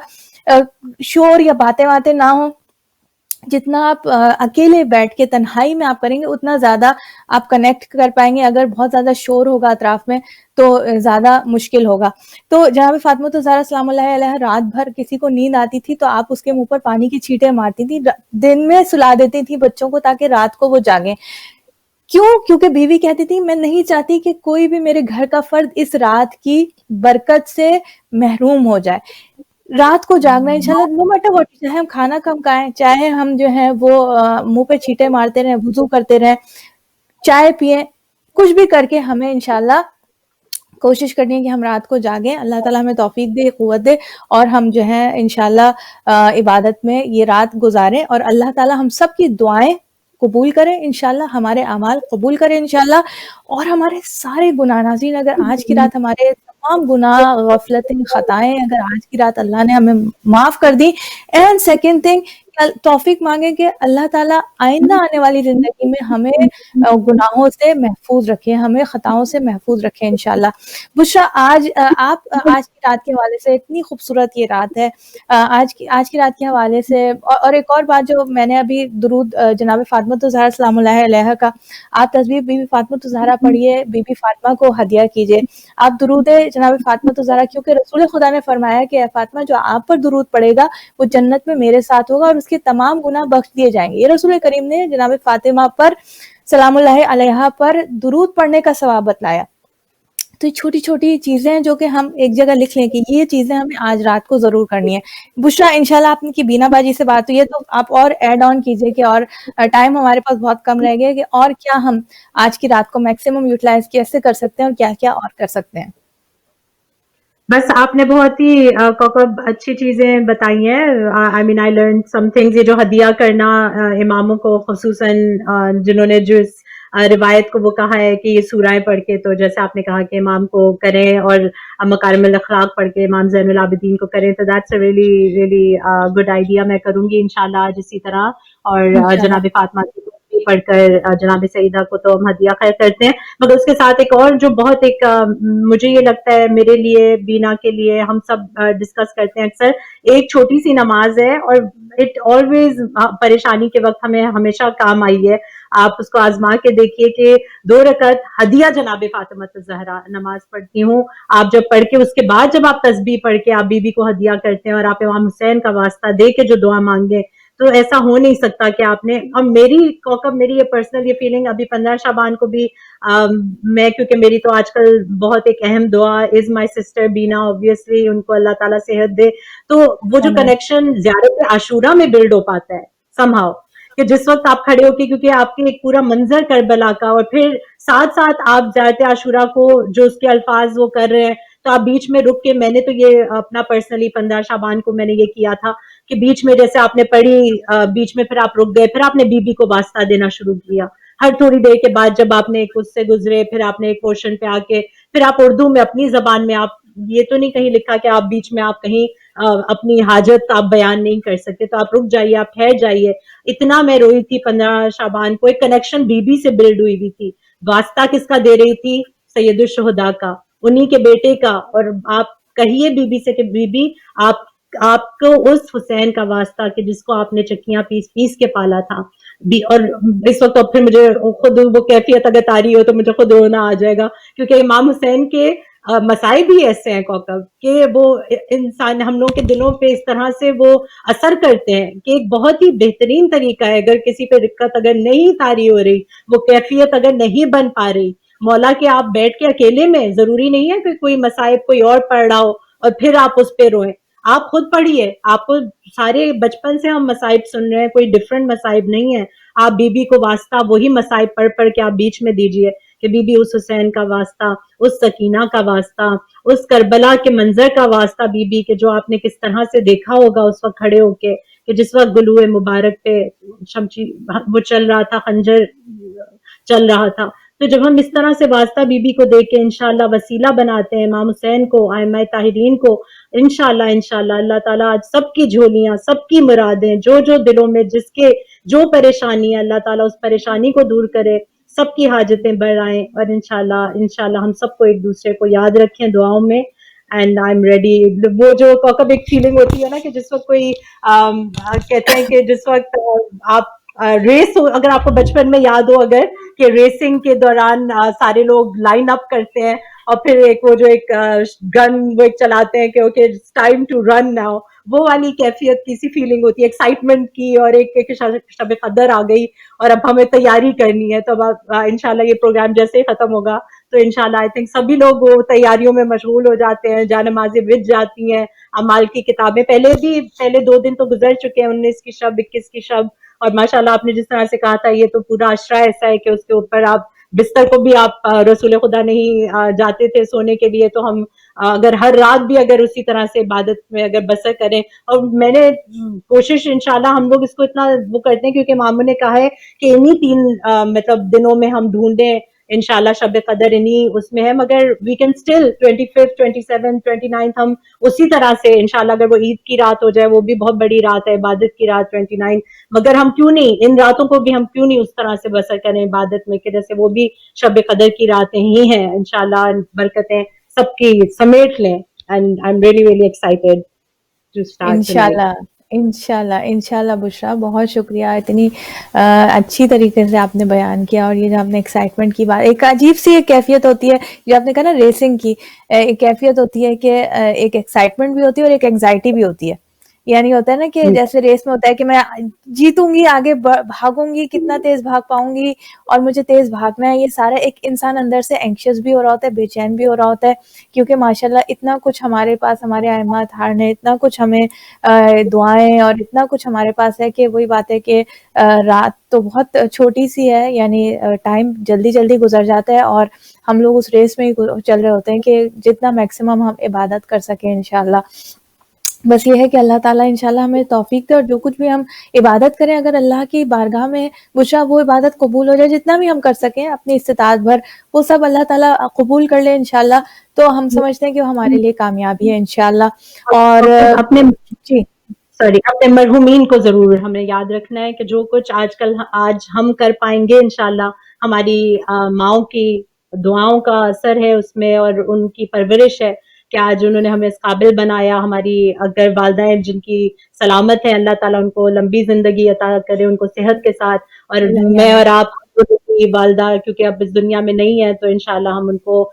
شور یا باتیں نہ ہوں. جتنا آپ اکیلے بیٹھ کے تنہائی میں آپ کریں گے اتنا زیادہ آپ کنیکٹ کر پائیں گے. اگر بہت زیادہ شور ہوگا اطراف میں تو زیادہ مشکل ہوگا. تو جناب فاطمہ الزہرا سلام اللہ علیہ رات بھر کسی کو نیند آتی تھی تو آپ اس کے منہ پر پانی کی چھینٹیں مارتی تھی، دن میں سلا دیتی تھی بچوں کو تاکہ رات کو وہ جاگیں. کیونکہ بیوی کہتی تھی میں نہیں چاہتی کہ کوئی بھی میرے گھر کا فرد اس رات کی برکت سے محروم ہو جائے. رات کو جاگنا انشاءاللہ نو میٹر واٹ، چاہے ہم کھانا کم کھائیں، چاہے ہم جو ہے وہ منہ پہ چھینٹے مارتے رہیں، وضو کرتے رہیں، چائے پیئیں، کچھ بھی کر کے ہمیں انشاءاللہ کوشش کرنی ہے کہ ہم رات کو جاگیں. اللہ تعالیٰ ہمیں توفیق دے، قوت دے اور ہم جو ہے انشاءاللہ عبادت میں یہ رات گزاریں اور اللہ تعالیٰ ہم سب کی دعائیں قبول کریں انشاءاللہ، ہمارے اعمال قبول کریں انشاءاللہ اور ہمارے سارے گناہ. ناظرین اگر آج کی رات ہمارے تمام گناہ، غفلتیں، خطائیں اگر آج کی رات اللہ نے ہمیں معاف کر دی، اینڈ سیکنڈ تھنگ توفیق مانگے کہ اللہ تعالیٰ آئندہ آنے والی زندگی میں ہمیں گناہوں سے محفوظ رکھے، ہمیں خطاؤں سے محفوظ رکھے انشاءاللہ. بشرا آپ آج کی رات کے حوالے سے، اتنی خوبصورت یہ رات ہے، آج کی رات کے حوالے سے اور ایک اور بات جو میں نے ابھی درود جناب فاطمہ الزہرا سلام اللہ علیہ کا، آپ تصویر بی بی فاطمہ الزہرا پڑھیے، بی بی فاطمہ کو ہدیہ کیجیے. آپ درود جناب فاطمہ الزہرا، کیونکہ رسول خدا نے فرمایا کہ اے فاطمہ جو آپ پر درود پڑے گا وہ جنت میں میرے ساتھ ہوگا اور اس کے تمام گناہ بخش دیے جائیں گے. یہ رسول کریم نے جناب فاطمہ پر سلام اللہ علیہ پر درود پڑھنے کا ثواب بتلایا. تو یہ چھوٹی چھوٹی چیزیں ہیں جو کہ ہم ایک جگہ لکھ لیں کہ یہ چیزیں ہمیں آج رات کو ضرور کرنی ہے. بشرا انشاءاللہ آپ کی بینا باجی سے بات ہوئی ہے تو آپ اور ایڈ آن کیجئے کہ اور ٹائم ہمارے پاس بہت کم رہ گیا کہ اور کیا ہم آج کی رات کو میکسیمم یوٹیلائز کیسے کر سکتے ہیں اور کیا کیا اور کر سکتے ہیں. بس آپ نے بہت ہی کوکب اچھی چیزیں بتائی ہیں. آئی مین آئی لرن سم تھنگز. یہ جو ہدیہ کرنا اماموں کو، خصوصاً جنہوں نے جو روایت کو وہ کہا ہے کہ یہ سورہیں پڑھ کے، تو جیسے آپ نے کہا کہ امام کو کریں اور مکارم الاخلاق پڑھ کے امام زین العابدین کو کریں، تو that's a really really good idea. میں کروں گی انشاءاللہ آج اسی طرح. اور جناب فاطمہ کی پڑھ کر جناب سعیدہ کو تو ہم ہدیہ خیر کرتے ہیں. مگر اس کے ساتھ ایک اور جو بہت ایک مجھے یہ لگتا ہے میرے لیے، بینا کے لیے، ہم سب ڈسکس کرتے ہیں اکثر، ایک چھوٹی سی نماز ہے اور اٹ آلویز پریشانی کے وقت ہمیں ہمیشہ کام آئی ہے. آپ اس کو آزما کے دیکھیے کہ 2 رکعت ہدیہ جناب فاطمہ الزہرا نماز پڑھتی ہوں، آپ جب پڑھ کے اس کے بعد جب آپ تسبیح پڑھ کے آپ بی بی کو ہدیہ کرتے ہیں اور آپ امام حسین کا واسطہ دے کے جو دعا مانگے، تو ایسا ہو نہیں سکتا کہ آپ نے. اور میری کوکب میری یہ پرسنل یہ فیلنگ ابھی 15 شعبان کو بھی میں کیونکہ میری تو آج کل بہت ایک اہم دعا از مائی سسٹر بینا، obviously ان کو اللہ تعالیٰ صحت دے، تو وہ جو کنیکشن زیارت عاشورہ میں بلڈ ہو پاتا ہے somehow، کہ جس وقت آپ کھڑے ہو کے کیونکہ آپ کے ایک پورا منظر کربلا کا، اور پھر ساتھ ساتھ آپ زیارت عاشورہ کو جو اس کے الفاظ وہ کر رہے ہیں، تو آپ بیچ میں رک کے، میں نے تو یہ اپنا پرسنلی 15 شعبان کو میں نے یہ کیا تھا کہ بیچ میں جیسے آپ نے پڑھی، بیچ میں پھر آپ رک گئے، پھر آپ نے بی بی کو واسطہ دینا شروع کیا، ہر تھوڑی دیر کے بعد جب آپ نے ایک اس سے گزرے، پھر آپ نے ایک پورشن پہ آ کے پھر آپ اردو میں اپنی زبان میں، آپ یہ تو نہیں کہیں لکھا کہ آپ بیچ میں آپ کہیں اپنی حاجت آپ بیان نہیں کر سکتے، تو آپ رک جائیے، آپ ٹھہر جائیے. اتنا میں روئی تھی 15 شعبان کو. ایک کنیکشن بی بی سے بلڈ ہوئی ہوئی تھی. واسطہ کس کا دے رہی تھی؟ سید الشہداء کا، انہی کے بیٹے کا. اور آپ کہیے بی بی سے کہ بی بی آپ کو اس حسین کا واسطہ کہ جس کو آپ نے چکیاں پیس پیس کے پالا تھا. اور اس وقت پھر مجھے خود وہ کیفیت اگر تاری ہو تو مجھے خود رونا آ جائے گا، کیونکہ امام حسین کے مسائب بھی ایسے ہیں کوکب کہ وہ انسان ہم لوگوں کے دلوں پہ اس طرح سے وہ اثر کرتے ہیں کہ ایک بہت ہی بہترین طریقہ ہے. اگر کسی پہ دقت اگر نہیں تاری ہو رہی، وہ کیفیت اگر نہیں بن پا رہی، مولا کے آپ بیٹھ کے اکیلے میں، ضروری نہیں ہے کہ کوئی مسائب کوئی اور پڑھ رہا ہو اور پھر آپ اس پہ روئیں. آپ خود پڑھیے، آپ کو سارے بچپن سے ہم مسائب سن رہے ہیں، کوئی ڈفرینٹ مسائب نہیں ہے. آپ بی بی کو واسطہ وہی مسائب پڑھ پڑھ کے آپ بیچ میں دیجئے کہ بی بی اس حسین کا واسطہ، اس سکینہ کا واسطہ، اس کربلا کے منظر کا واسطہ بی بی کے جو آپ نے کس طرح سے دیکھا ہوگا اس وقت کھڑے ہو کے، کہ جس وقت گلوئے مبارک پہ وہ چل رہا تھا، خنجر چل رہا تھا. تو جب ہم اس طرح سے واسطہ بی بی کو دیکھ کے انشاءاللہ وسیلہ بناتے ہیں امام حسین کو، ائمہ طاہرین کو، انشاءاللہ اللہ تعالیٰ آج سب کی جھولیاں، سب کی مرادیں، جو دلوں میں جس کے جو پریشانی ہے، اللہ تعالیٰ اس پریشانی کو دور کرے، سب کی حاجتیں بڑھائیں. اور انشاءاللہ ہم سب کو ایک دوسرے کو یاد رکھیں دعاؤں میں. And I am ready. وہ جو کوکب ایک فیلنگ ہوتی ہے نا کہ جس وقت کوئی کہتے ہیں کہ جس وقت آپ ریس ہو، اگر آپ کو بچپن میں یاد ہو اگر کہ ریسنگ کے دوران سارے لوگ لائن اپ کرتے ہیں اور پھر ایک وہ جو ایک گن وہ ایک چلاتے ہیں کہ okay it's time to run now, وہ والی کیفیت کی سی فیلنگ ہوتی ہے ایکسائٹمنٹ کی، اور ایک شب قدر آ گئی اور اب ہمیں تیاری کرنی ہے. تو اب انشاءاللہ یہ پروگرام جیسے ہی ختم ہوگا تو انشاءاللہ آئی تھنک سبھی لوگ وہ تیاریوں میں مشغول ہو جاتے ہیں، جانمازیں بچ جاتی ہیں، اعمال کی کتابیں پہلے 2 دن تو گزر چکے ہیں، 19 کی شب، 21 کی شب. اور ماشاءاللہ آپ نے جس طرح سے کہا تھا یہ تو پورا عشرہ ایسا ہے کہ اس کے اوپر آپ بستر کو بھی آپ رسول خدا نہیں جاتے تھے سونے کے لیے، تو ہم اگر ہر رات بھی اگر اسی طرح سے عبادت میں اگر بسر کریں. اور میں نے کوشش انشاءاللہ ہم لوگ اس کو اتنا وہ کرتے ہیں کیونکہ ماموں نے کہا ہے کہ انہی 3 مطلب دنوں میں ہم ڈھونڈیں انشاءاللہ شب قدر انہی اس میں ہے، مگر we can still 25th 27th 29th ہم اسی طرح سے انشاءاللہ اگر وہ عید کی رات ہو جائے، وہ بھی بہت بڑی رات ہے عبادت کی رات 29، مگر ہم کیوں نہیں ان راتوں کو بھی ہم کیوں نہیں اس طرح سے بسر کریں عبادت میں کہ جیسے وہ بھی شب قدر کی راتیں ہی ہیں. انشاءاللہ برکتیں سب کی سمیٹ لیں. And I am really excited to start tonight. انشاءاللہ بشرا، بہت شکریہ، اتنی اچھی طریقے سے آپ نے بیان کیا. اور یہ جو آپ نے ایکسائٹمنٹ کی بات، ایک عجیب سی ایک کیفیت ہوتی ہے جو آپ نے کہا نا ریسنگ کی، ایک کیفیت ہوتی ہے کہ ایک ایکسائٹمنٹ بھی ہوتی ہے اور ایک انگزائٹی بھی ہوتی ہے. یعنی ہوتا ہے نا کہ جیسے ریس میں ہوتا ہے کہ میں جیتوں گی، آگے بھاگوں گی، کتنا تیز بھاگ پاؤں گی اور مجھے تیز بھاگنا ہے. یہ سارا ایک انسان اندر سے اینکشس بھی ہو رہا ہوتا ہے، بے چین بھی ہو رہا ہوتا ہے، کیونکہ ماشاءاللہ اتنا کچھ ہمارے پاس، ہمارے ائمہ اطہار نے اتنا کچھ ہمیں دعائیں اور اتنا کچھ ہمارے پاس ہے کہ وہی بات ہے کہ رات تو بہت چھوٹی سی ہے، یعنی ٹائم جلدی جلدی گزر جاتا ہے اور ہم لوگ اس ریس میں ہی چل رہے ہوتے ہیں کہ جتنا میکسیمم ہم عبادت کر سکیں انشاءاللہ. بس یہ ہے کہ اللہ تعالیٰ انشاءاللہ ہمیں توفیق دے اور جو کچھ بھی ہم عبادت کریں اگر اللہ کی بارگاہ میں بشرا وہ عبادت قبول ہو جائے، جتنا بھی ہم کر سکیں اپنی استطاعت بھر وہ سب اللہ تعالیٰ قبول کر لے انشاءاللہ، تو ہم سمجھتے ہیں کہ وہ ہمارے لیے کامیابی ہے انشاءاللہ. اور اپنے جی اپنے مرحومین کو ضرور ہمیں یاد رکھنا ہے کہ جو کچھ آج ہم کر پائیں گے انشاءاللہ ہماری ماؤں کی دعاؤں کا اثر ہے اس میں اور ان کی پرورش ہے کہ آج انہوں نے ہمیں اس قابل بنایا. ہماری اگر والدین جن کی سلامت ہے اللہ تعالیٰ ان کو لمبی زندگی عطا کرے، ان کو صحت کے ساتھ، اور میں اور آپ کی والدہ کیونکہ اب اس دنیا میں نہیں ہے تو انشاءاللہ ہم ان کو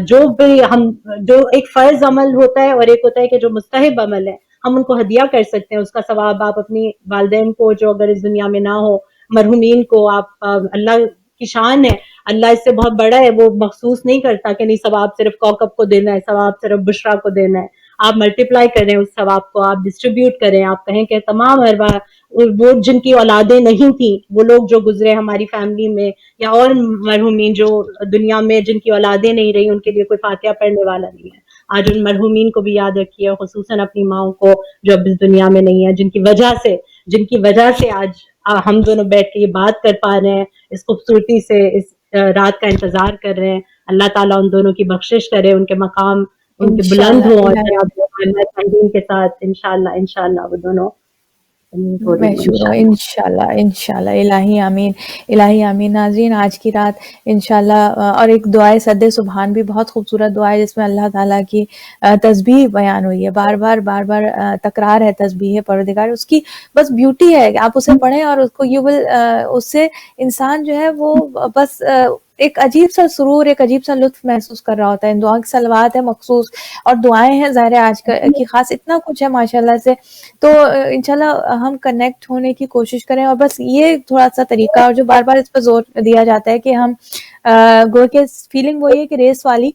جو ایک فرض عمل ہوتا ہے اور ایک ہوتا ہے کہ جو مستحب عمل ہے ہم ان کو ہدیہ کر سکتے ہیں. اس کا ثواب آپ اپنی والدین کو جو اگر اس دنیا میں نہ ہو مرحومین کو آپ اللہ کی شان ہے, اللہ اس سے بہت بڑا ہے, وہ مخصوص نہیں کرتا کہ نہیں ثواب صرف کوکب کو دینا ہے, ثواب صرف بشرا کو دینا ہے. آپ ملٹیپلائی کریں اس ثواب کو, آپ ڈسٹریبیوٹ کریں. آپ کہیں کہ تمام وہ جن کی اولادیں نہیں تھیں وہ لوگ جو گزرے ہماری فیملی میں یا اور مرحومین جو دنیا میں جن کی اولادیں نہیں رہی ان کے لیے کوئی فاتحہ پڑھنے والا نہیں ہے, آج ان مرحومین کو بھی یاد رکھیے, خصوصاً اپنی ماؤں کو جو اب اس دنیا میں نہیں ہے, جن کی وجہ سے آج ہم دونوں بیٹھ کے یہ بات کر پا رہے ہیں, اس خوبصورتی سے اس رات کا انتظار کر رہے ہیں. اللہ تعالیٰ ان دونوں کی بخشش کرے, ان کے مقام ان کے بلند انشاءاللہ ہوں اور الہی کے ساتھ انشاءاللہ وہ دونوں محشور ہو انشاءاللہ الہی آمین الہی آمین. ناظرین آج کی رات انشاءاللہ اور ایک دعائے صد سبحان بھی بہت خوبصورت دعا ہے جس میں اللہ تعالیٰ کی تسبیح بیان ہوئی ہے, بار بار تکرار ہے تسبیح پروردگار, اس کی بس بیوٹی ہے کہ آپ اسے پڑھیں اور اس کو اس سے انسان جو ہے وہ بس ایک عجیب سا سرور, ایک عجیب سا لطف محسوس کر رہا ہوتا ہے. ان دعا کی صلوات ہے مخصوص اور دعائیں ہیں ظاہر آج کی خاص, اتنا کچھ ہے ماشاءاللہ سے. تو انشاءاللہ ہم کنیکٹ ہونے کی کوشش کریں اور بس یہ تھوڑا سا طریقہ, اور جو بار اس پہ زور دیا جاتا ہے کہ ہم گو کے فیلنگ وہی ہے کہ ریس والی,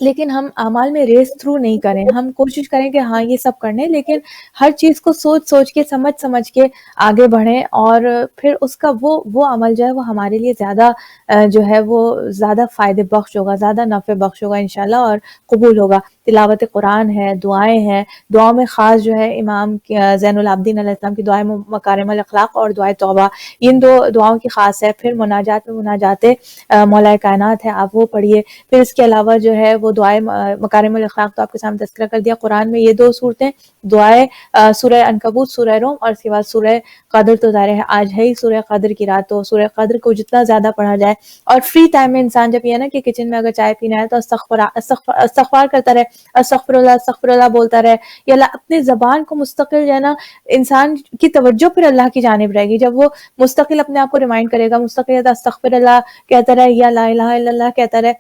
لیکن ہم اعمال میں ریس تھرو نہیں کریں. ہم کوشش کریں کہ ہاں یہ سب کرنے, لیکن ہر چیز کو سوچ کے سمجھ کے آگے بڑھیں, اور پھر اس کا وہ عمل جو ہے وہ ہمارے لیے زیادہ جو ہے وہ زیادہ فائدے بخش ہوگا, زیادہ نفع بخش ہوگا انشاءاللہ, اور قبول ہوگا. تلاوت قرآن ہے, دعائیں ہیں, دعاؤں میں خاص جو ہے امام زین العابدین علیہ السلام کی دعائیں مکارم الاخلاق اور دعائے توبہ, ان دو دعاؤں کی خاص ہے. پھر مناجات میں مناجات مولا کائنات ہے, آپ وہ پڑھیے. پھر اس کے علاوہ جو ہے وہ دعائے مکارم الاخلاق تو آپ کے سامنے تذکرہ کر دیا. قرآن میں یہ دو صورتیں, دعائے سورہ عنکبوت, سورہ روم, اور اس کے بعد سورہ قدر تو ظاہر ہے آج ہے ہی سورہ قدر کی رات, تو سورہ قدر کو جتنا زیادہ پڑھا جائے. اور فری ٹائم میں انسان جب یہ نا کہ کچن میں اگر چائے پینا ہے تو استغفار کرتا رہے, استغفر اللہ بولتا رہے, یا اللہ اپنی زبان کو مستقل جو ہے نا انسان کی توجہ پھر اللہ کی جانب رہے گی جب وہ مستقل اپنے آپ کو ریمائنڈ کرے گا, مستقل استغفر اللہ کہتا رہے یا لا الہ الا اللہ کہتا رہے.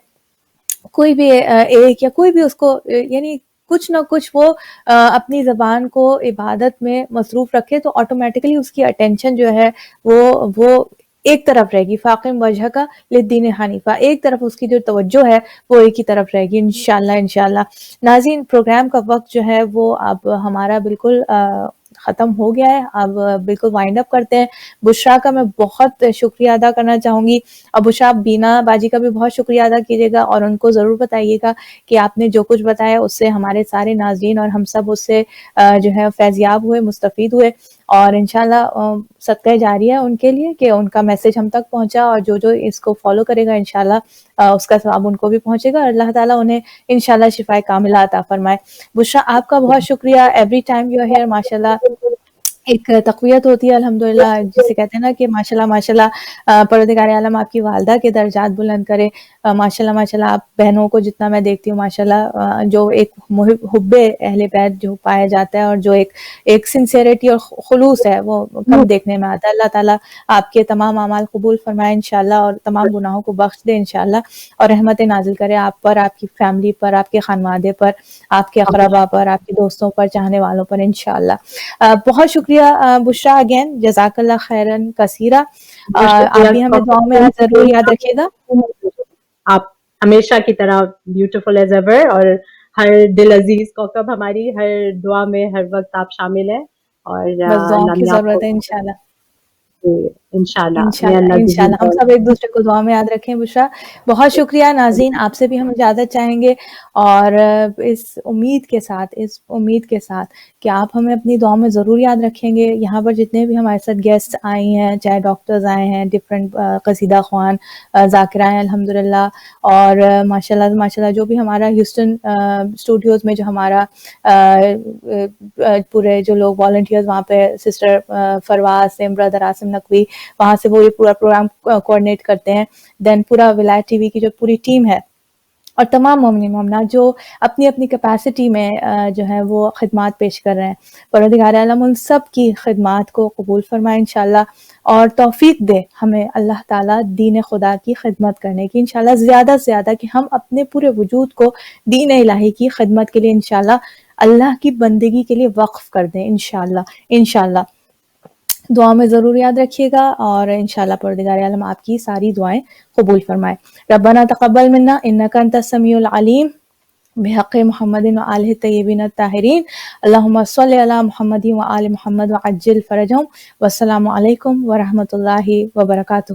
کوئی بھی ایک یا کوئی بھی اس کو یعنی کچھ نہ کچھ وہ اپنی زبان کو عبادت میں مصروف رکھے تو آٹومیٹکلی اس کی اٹینشن جو ہے وہ ایک طرف رہے گی. فاقم وجہ کا للدین حنیفہ, ایک طرف اس کی جو توجہ ہے وہ ایک ہی طرف رہے گی انشاءاللہ. ناظرین پروگرام کا وقت جو ہے وہ اب ہمارا بالکل ختم ہو گیا ہے, اب بالکل وائنڈ اپ کرتے ہیں. بشرا کا میں بہت شکریہ ادا کرنا چاہوں گی, اور بشرا بینا باجی کا بھی بہت شکریہ ادا کیجیے گا, اور ان کو ضرور بتائیے گا کہ آپ نے جو کچھ بتایا اس سے ہمارے سارے ناظرین اور ہم سب اس سے جو ہے فیضیاب ہوئے, مستفید ہوئے, اور انشاءاللہ صدقہ جاریہ ان کے لیے کہ ان کا میسج ہم تک پہنچا, اور جو اس کو فالو کرے گا انشاءاللہ اس کا ثواب ان کو بھی پہنچے گا, اور اللہ تعالیٰ انہیں انشاءاللہ شفائے کاملہ عطا فرمائے. بشرا آپ کا بہت شکریہ, every time you are here, ماشاءاللہ ایک تقویت ہوتی ہے الحمدللہ, جسے کہتے ہیں نا کہ ماشاءاللہ پروردگار عالم آپ کی والدہ کے درجات بلند کرے. ماشاءاللہ آپ بہنوں کو جتنا میں دیکھتی ہوں ماشاءاللہ جو ایک حب اہل بیت جو پایا جاتا ہے, اور جو ایک سنسیریٹی اور خلوص ہے وہ کم دیکھنے میں آتا ہے. اللہ تعالیٰ آپ کے تمام اعمال قبول فرمائے انشاءاللہ, اور تمام گناہوں کو بخش دے انشاءاللہ, اور رحمت نازل کرے آپ پر, آپ کی فیملی پر, آپ کے خانوادے پر, آپ کے اقربا پر, آپ کے دوستوں پر, چاہنے والوں پر انشاءاللہ. بہت شکریہ بشرا, اگین جزاک اللہ خیرن کثیرہ. آپ بھی ہمیں دعاؤں میں ضرور یاد رکھیے گا. آپ ہمیشہ کی طرح بیوٹیفل ایز ایور, اور ہر دل عزیز کوکب ہماری ہر دعا میں ہر وقت آپ شامل ہیں, اور بس دعاؤں کی اللہ ضرورت ہے انشاءاللہ. انشاءاللہ ہم سب ایک دوسرے کو دعا میں یاد رکھیں. بشرا بہت شکریہ. ناظرین آپ سے بھی ہم اجازت چاہیں گے, اور اس امید کے ساتھ کہ آپ ہمیں اپنی دعاؤں میں ضرور یاد رکھیں گے. یہاں پر جتنے بھی ہمارے ساتھ گیسٹ آئی ہیں, چاہے ڈاکٹرز آئے ہیں, ڈفرینٹ قصیدہ خوان, ذاکرہ ہیں الحمدللہ, اور ماشاءاللہ جو بھی ہمارا ہیوسٹن اسٹوڈیوز میں جو ہمارا پورے جو لوگ والنٹیئرز وہاں پہ, سسٹر فرواز, بردر عاصم نقوی, وہاں سے وہ یہ پورا پروگرام کوآرڈینیٹ کرتے ہیں. دین پورا ولایت ٹی وی کی جو پوری ٹیم ہے اور تمام مومنین مومنات جو اپنی اپنی کیپیسٹی میں جو ہے وہ خدمات پیش کر رہے ہیں، پروردگار عالم ان سب کی خدمات کو قبول فرمائے انشاءاللہ، اور توفیق دے ہمیں اللہ تعالیٰ دین خدا کی خدمت کرنے کی انشاءاللہ زیادہ سے زیادہ، کہ ہم اپنے پورے وجود کو دین الہی کی خدمت کے لیے انشاءاللہ اللہ کی بندگی کے لیے وقف کر دیں انشاءاللہ۔ دعا میں ضرور یاد رکھیے گا، اور انشاءاللہ پروردگار عالم آپ کی ساری دعائیں قبول فرمائے۔ ربنا تقبل منا انک انت السمیع العلیم بحق محمد و آلہ الطیبین الطاہرین، اللہم صلی علی محمد و آل محمد وعجل فرجہم، والسلام علیکم ورحمۃ اللہ وبرکاتہ۔